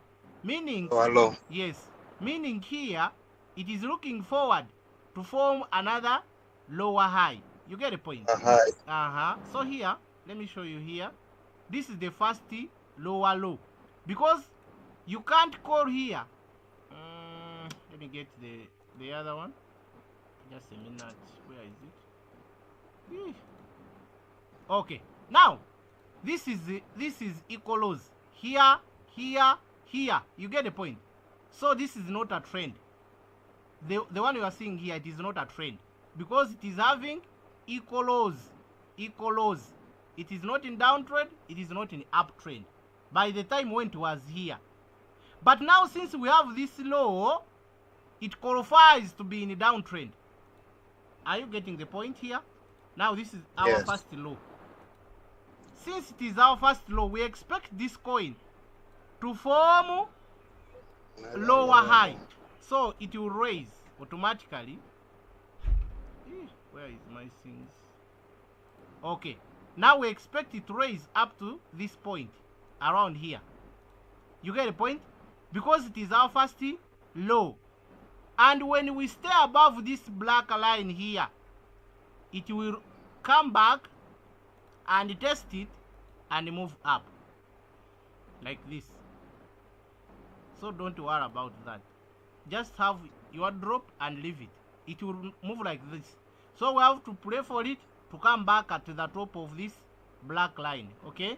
Meaning, Hello. yes, meaning here it is looking forward to form another lower high. You get the point? So here, let me show you here. This is the first lower low, because you can't call here. Let me get the other one. Just a minute. Where is it? Okay. Now, this is equal lows here, here, here. You get the point? So this is not a trend. The one you are seeing here, it is not a trend, because it is having equal lows. It is not in downtrend, it is not in uptrend by the time when it was here. But now, since we have this low, it qualifies to be in a downtrend. Are you getting the point here? Now this is our first low. Since it is our first low, we expect this coin to form lower high. So it will raise automatically. Where is my things? Okay. Now we expect it to raise up to this point around here. You get the point? Because it is our first low. And when we stay above this black line here, it will come back and test it and move up like this. So don't worry about that. Just have your drop and leave it. It will move like this. So we have to pray for it to come back at the top of this black line. Okay?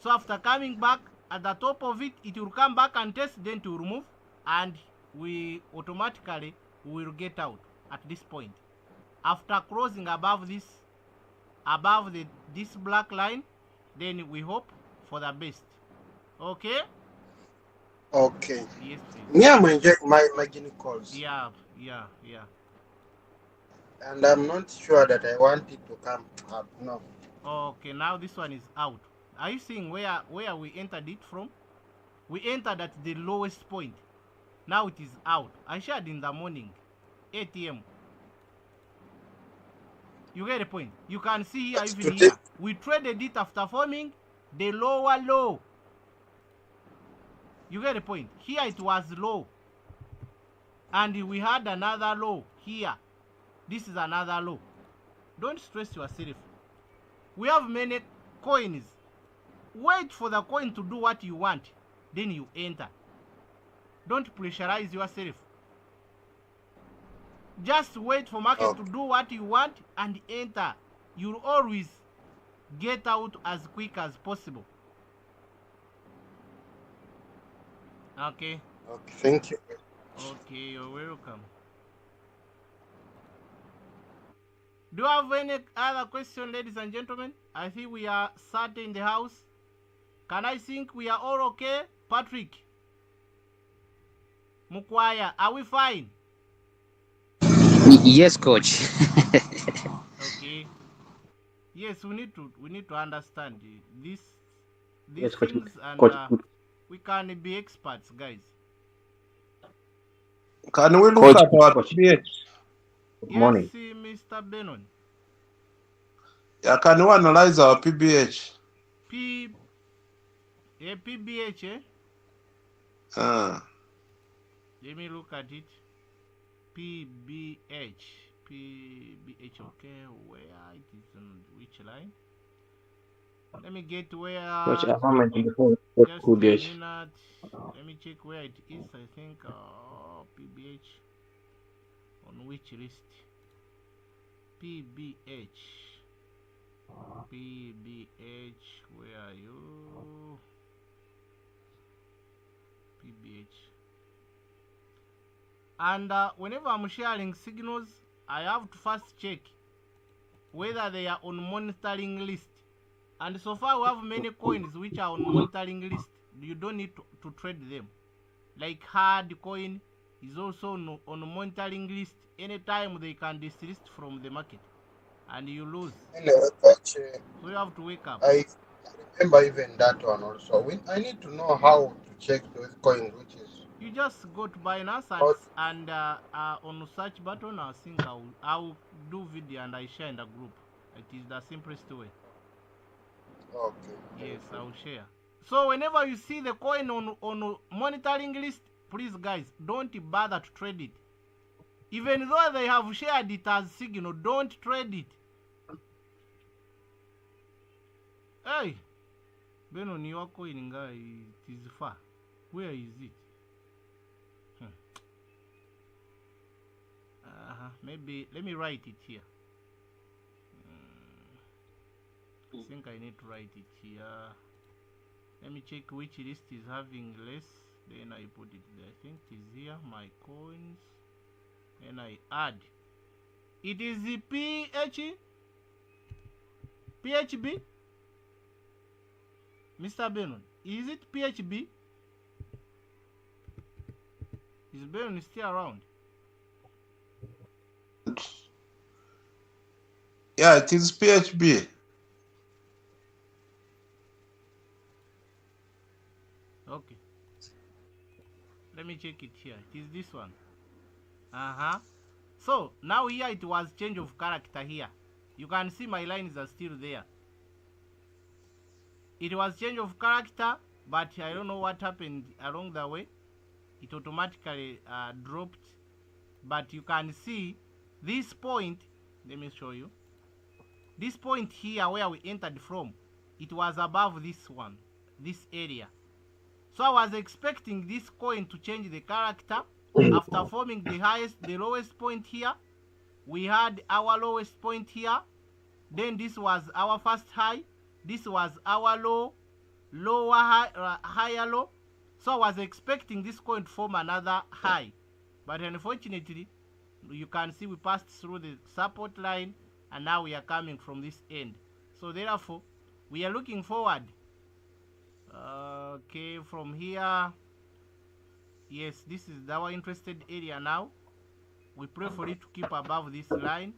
So after coming back at the top of it, it will come back and test, then to remove, and we automatically will get out at this point. After crossing above this black line, then we hope for the best. Okay? Okay. Yes, please. Me, I'm enjoying my guinea calls. Yeah. And I'm not sure that I want it to come up. No. Okay, now this one is out. Are you seeing where we entered it from? We entered at the lowest point. Now it is out. I shared in the morning, 8 a.m. You get the point? You can see here, even here, we traded it after forming the lower low. You get the point? Here it was low. And we had another low here. This is another low. Don't stress yourself. We have many coins. Wait for the coin to do what you want. Then you enter. Don't pressurize yourself. Just wait for market to do what you want and enter. You'll always get out as quick as possible. Okay. Okay, thank you. Okay, you're welcome. Do you have any other question, ladies and gentlemen? I think we are sat in the house. Can I think we are all okay? Patrick, Mukwaya, are we fine? Yes, coach. Okay. Yes, we need to understand these Yes, coach. things, and Coach. we can be experts, guys. Can we look Coach. at our PBH? Good Yes, morning. Mr. Benon. Yeah, can you analyze our PBH? PBH, eh? Let me look at it. PBH, okay, where it is on which line? Let me get where. Coach, I haven't before. Just Could a be. minute. Let me check where it is. I think PBH on which list? PBH. Where are you? PBH. And whenever I'm sharing signals, I have to first check whether they are on monitoring list. And so far we have many coins which are on monitoring list. You don't need to trade them. Like hard coin is also on monitoring list. Anytime they can deslist from the market and you lose. Anyway, Coach, So you have to wake up. I remember even that one also. I need to know how to check those coins, which is. You just go to Binance and on search button, I think I'll do video and I share in the group. It is the simplest way. Okay. Yes, I'll share. So whenever you see the coin on monitoring list, please guys, don't bother to trade it. Even though they have shared it as signal, don't trade it. Hey, Benon, your coin guy, it is far. Where is it? Maybe let me write it here. I think I need to write it here. Let me check which list is having less. Then I put it there. I think it is here. My coins. Then I add. It is the PHB. Mr. Benon, is it PHB? Is Benon still around? Yeah, it is PHB. Okay. Let me check it here. It is this one. So now here it was change of character here. You can see my lines are still there. It was change of character, but I don't know what happened along the way. It automatically dropped. But you can see this point. Let me show you. This point here where we entered from, it was above this one, this area. So I was expecting this coin to change the character. After forming the lowest point here, we had our lowest point here. Then this was our first high. This was our higher low. So I was expecting this coin to form another high. But unfortunately, you can see we passed through the support line and now we are coming from this end. So therefore, we are looking forward. Okay, from here, yes, this is our interested area now. We pray for it to keep above this line.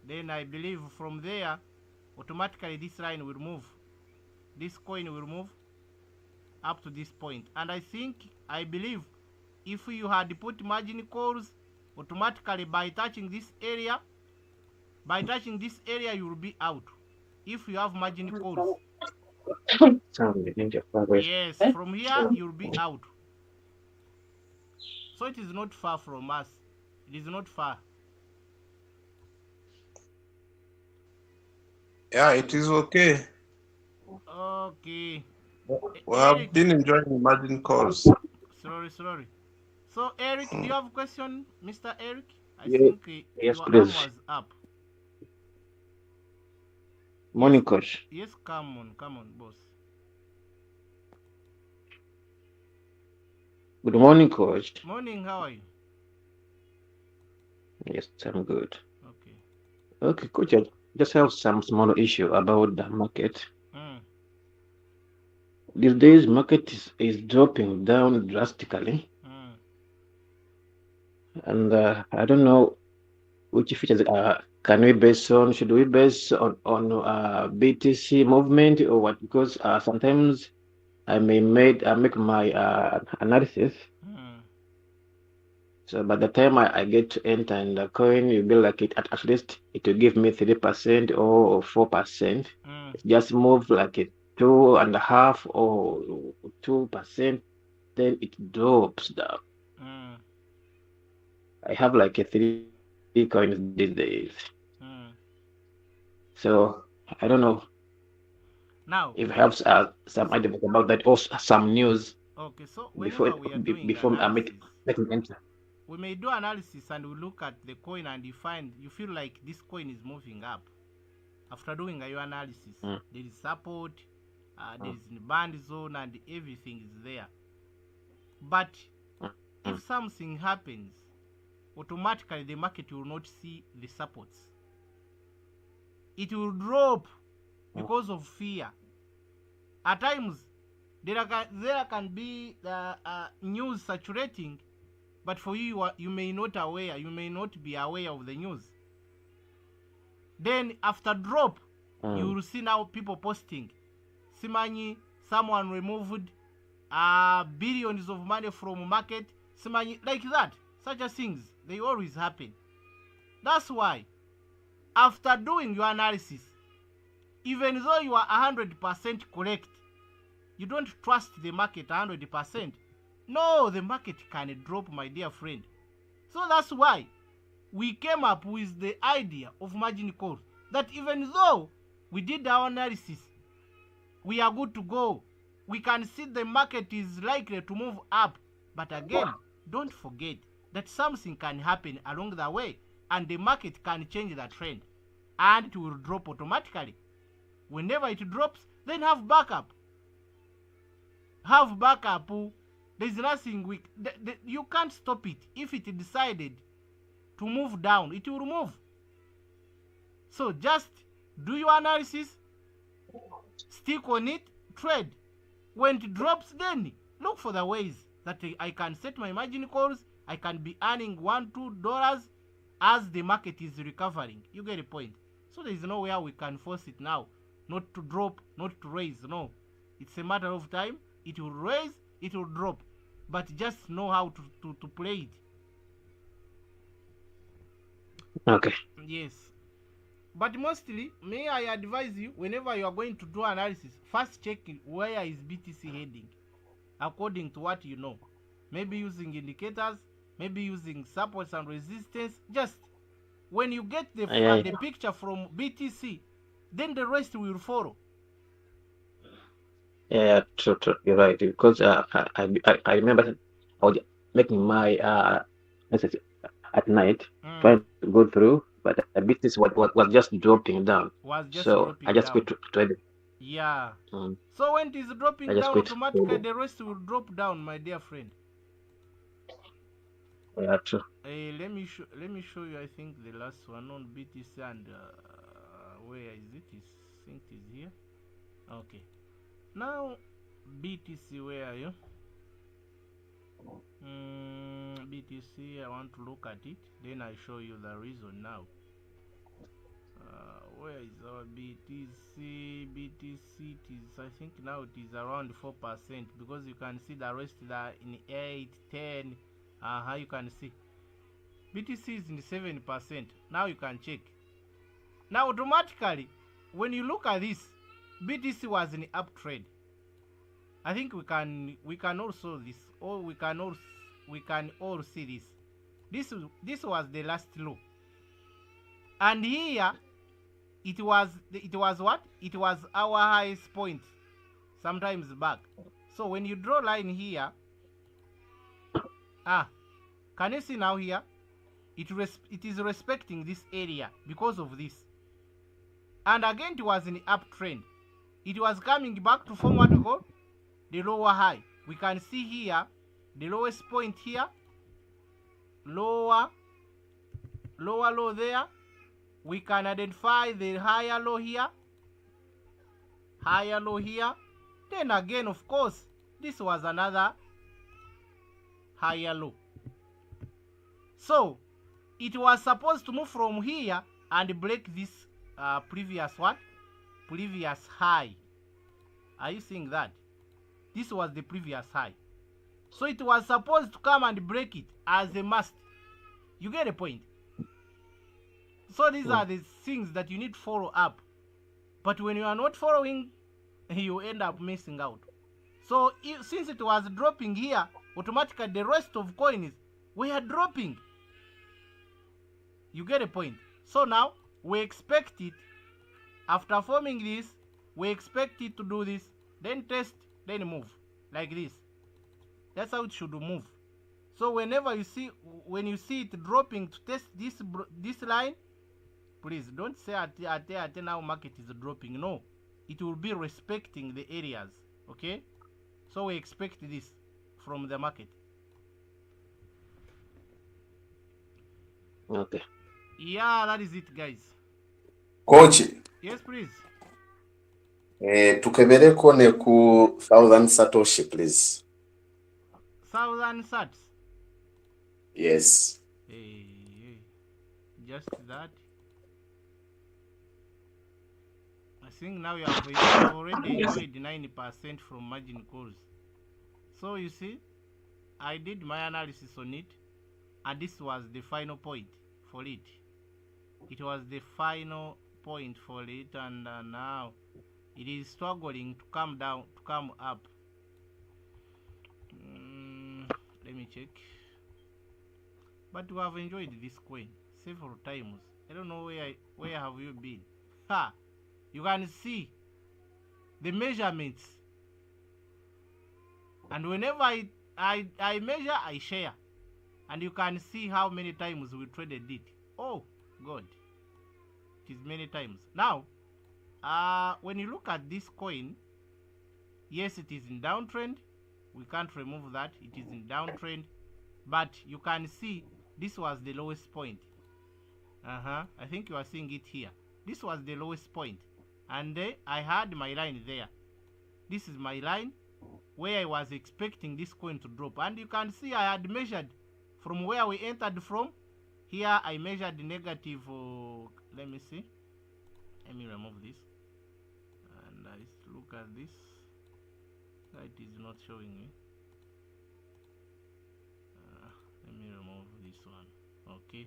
Then I believe from there, automatically this line will move. This coin will move up to this point. And I believe, if you had put margin calls, automatically by touching this area, you will be out. If you have margin calls. Yes, from here you'll be out. So it is not far from us. It is not far. Yeah, it is okay. Okay. We have been enjoying the margin calls. Sorry. So Eric, do you have a question, Mr. Eric? I Yeah, think yes, your please. arm was up. Morning, coach. Yes, come on, boss. Good morning, coach. Morning, how are you? Yes, I'm good. Okay. Okay, coach, I just have some small issue about the market. These days, market is dropping down drastically, and I don't know which features can we base on. Should we base on BTC movement or what? Because sometimes I may make my analysis. So by the time I get to enter in the coin, you be like it at least it will give me 3% or 4%. Just move like it 2.5% or 2%, then it drops down. I have like a 3 coins these days. So I don't know Now, if it helps some idea about that or some news okay, so before whenever we are doing before I analysis, make an enter. we may do analysis and we look at the coin and you feel like this coin is moving up. After doing your analysis, there is support, there is band zone, and everything is there. But if something happens, automatically the market will not see the supports. It will drop because of fear. At times, there can be news saturating, but for you, you may not be aware of the news. Then after drop, you will see now people posting, Simanyi, someone removed billions of money from market, Simanyi, like that. Such as things, they always happen. That's why, after doing your analysis, even though you are 100% correct, you don't trust the market 100%. No, the market can drop, my dear friend. So that's why we came up with the idea of margin calls, that even though we did our analysis, we are good to go. We can see the market is likely to move up. But again, don't forget that something can happen along the way and the market can change the trend and it will drop automatically. Whenever it drops, then have backup. Have backup. There's nothing you can't stop it. If it decided to move down, it will move. So just do your analysis, stick on it, trade. When it drops, then look for the ways that I can set my margin calls. I can be earning $1-2 as the market is recovering. You get the point. So there is nowhere we can force it now. Not to drop, not to raise. No. It's a matter of time. It will raise, it will drop. But just know how to play it. Okay. Yes. But mostly, may I advise you, whenever you are going to do analysis, first check where is BTC heading, according to what you know. Maybe using indicators, maybe using supports and resistance. Just when you get the picture from BTC, then the rest will follow. Yeah, true, true. You're right. Because I remember I was making my message at night, trying to go through, but a bit is what was just dropping down. Was just So I dropping just quit down. trading. Yeah. Mm, So when it is I dropping just down, quit automatically trading. the rest will drop down, my dear friend. Yeah, true. Let me show you. I think the last one on BTC and where is it? I think it is here. Okay. Now BTC, where are you? BTC. I want to look at it. Then I show you the reason now. Where is our BTC? BTC it is, I think now it is around 4%, because you can see the rest are in 8, 10. How you can see BTC is in 7%. Now you can check. Now automatically, when you look at this, BTC was in uptrend. I think we can also this, or we can all see this. This was the last low, and here it was what? It was our highest point sometimes back. So when you draw line here, can you see now here? It is respecting this area because of this. And again, it was in uptrend. It was coming back to form what we call the lower high. We can see here the lowest point here, lower low there. We can identify the higher low here, then again, of course, this was another higher low. So it was supposed to move from here and break this previous high. Are you seeing that? This was the previous high. So it was supposed to come and break it as a must. You get a point? So these are the things that you need to follow up. But when you are not following, you end up missing out. So since it was dropping here, automatically the rest of coins were dropping. You get a point? So now we expect it, after forming this, we expect it to do this, then test, then move like this. That's how it should move. So when you see it dropping to test this line, please don't say at now market is dropping. No, it will be respecting the areas. Okay, so we expect this from the market. Okay. Yeah, that is it, guys. Coach, Yes, please. tukebereko ne ku 1000 Satoshi, please. 1000 sats. Yes. Just that. I think now you have already enjoyed 90% from margin calls. So you see, I did my analysis on it, and this was the final point for it. It was the final point for it, and now it is struggling to come down, to come up. Let me check. But we have enjoyed this coin several times. I don't know where have you been. You can see the measurements, and whenever I measure, I share, and you can see how many times we traded it. Oh God, it is many times. Now when you look at this coin, yes, it is in downtrend. We can't remove that. It is in downtrend, but you can see this was the lowest point. I think you are seeing it here. This was the lowest point, and I had my line there. This is my line where I was expecting this coin to drop, and you can see I had measured from where we entered from. Here I measured negative. Let me see. Let me remove this, and let's look at this. It is not showing me. Let me remove this one. Okay,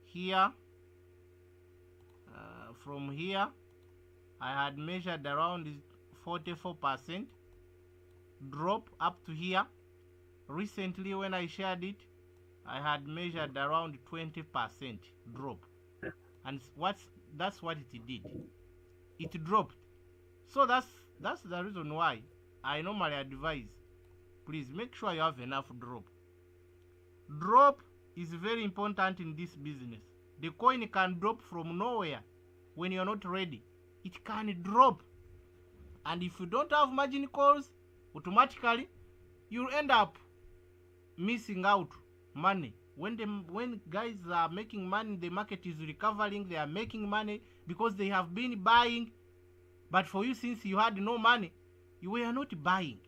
here from here I had measured around 44% drop up to here. Recently when I shared it, I had measured around 20% drop, and that's what it did. It dropped. So that's the reason why I normally advise, please make sure you have enough drop. Drop is very important in this business. The coin can drop from nowhere when you're not ready. It can drop, and if you don't have margin calls, automatically you'll end up missing out money. When guys are making money, the market is recovering, they are making money because they have been buying. But for you, since you had no money, you were not buying,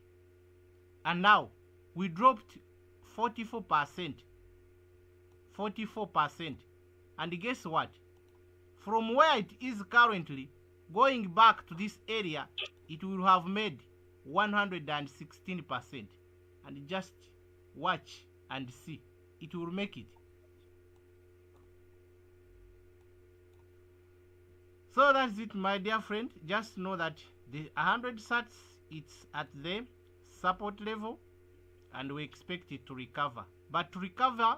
and now we dropped 44%. And guess what? From where it is currently, going back to this area, it will have made 116%. And just watch and see, it will make it. So that's it, my dear friend. Just know that the 100 sats, it's at the support level, and we expect it to recover. But to recover,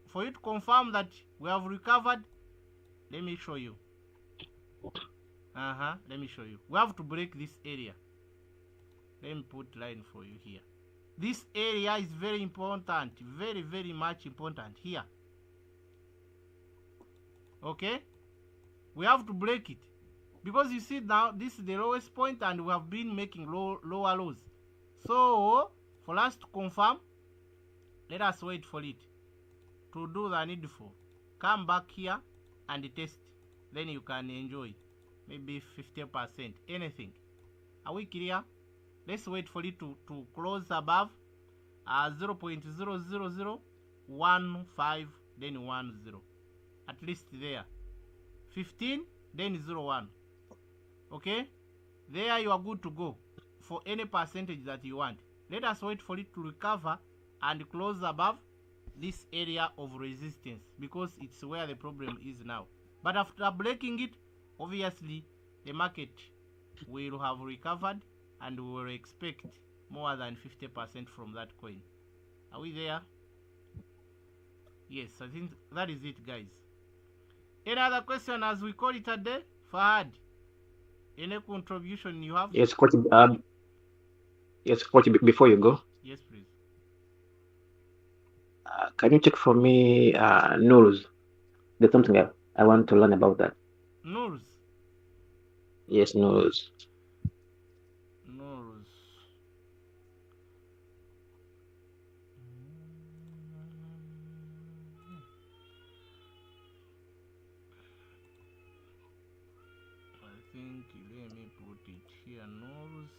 for you to confirm that we have recovered, let me show you. Let me show you. We have to break this area. Let me put line for you here. This area is very important, very, very much important here. Okay? We have to break it, because you see now this is the lowest point, and we have been making lower lows. So for us to confirm, let us wait for it to do the needful. Come back here and test, then you can enjoy maybe 50%, anything. Are we clear? Let's wait for it to close above 0.00015, then 10, at least there. 15, then 01. Okay, there you are good to go for any percentage that you want. Let us wait for it to recover and close above this area of resistance, because it's where the problem is now. But after breaking it, obviously the market will have recovered, and we will expect more than 50% from that coin. Are we there? Yes, I think that is it, guys. Any other question as we call it a day? Fahad, any contribution you have? Yes, coach. Yes, coach. Before you go, Yes, please. can you check for me Nurs? There's something I want to learn about that. Nurs. Yes, Nurs. Nurs. I think let me put it here. Nurs.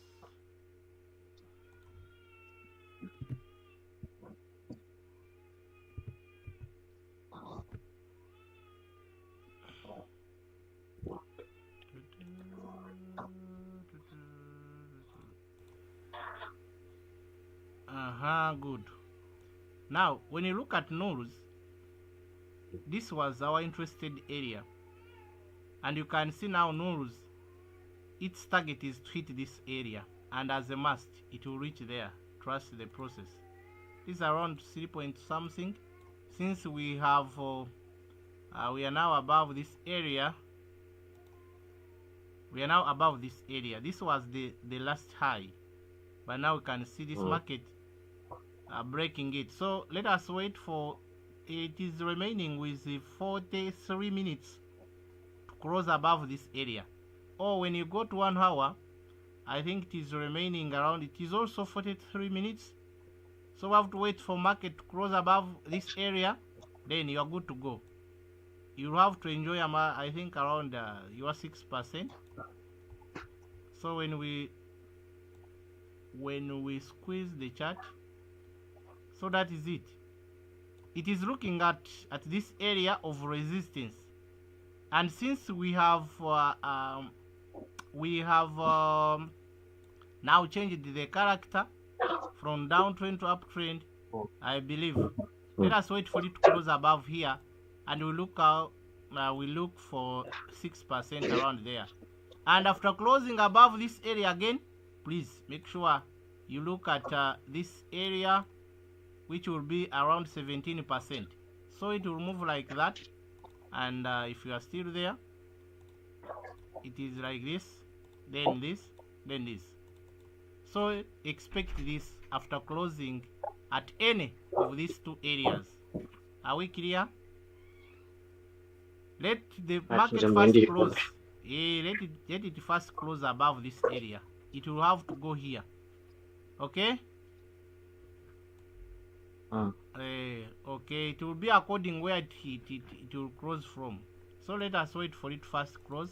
Good. Now, when you look at Nurs, this was our interested area, and you can see now Nurs, its target is to hit this area, and as a must, it will reach there. Trust the process. This is around 3 point something. Since we have, we are now above this area. We are now above this area. This was the last high, but now we can see this market breaking it. So let us wait for it. Is remaining with 43 minutes to cross above this area. Or when you go to 1 hour, I think it is remaining around, it is also 43 minutes. So we have to wait for market to cross above this area, then you are good to go. You have to enjoy, I think, around your 6%. So when we squeeze the chart, so that is it. It is looking at this area of resistance, and since we have now changed the character from downtrend to uptrend, I believe. Let us wait for it to close above here, and we look out. We look for 6% around there. And after closing above this area again, please make sure you look at this area, which will be around 17%. So it will move like that, and if you are still there, it is like this, then this, then this. So expect this after closing at any of these two areas. Are we clear? Let the market first close. Let it first close above this area. It will have to go here. Okay? Okay, it will be according where it will close from. So let us wait for it first close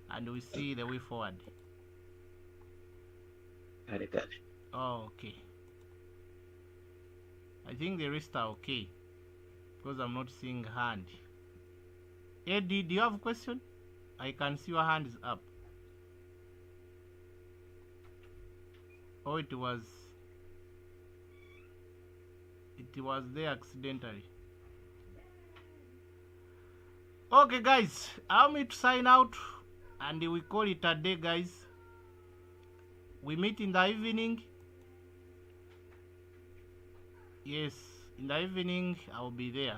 and we see the way forward. Got it. Oh, okay. I think the rest are okay because I'm not seeing hand. Eddie, do you have a question? I can see your hand is up. Oh, it was there accidentally. Okay, guys, allow me to sign out and we call it a day, guys. We meet in the evening. Yes, in the evening I'll be there.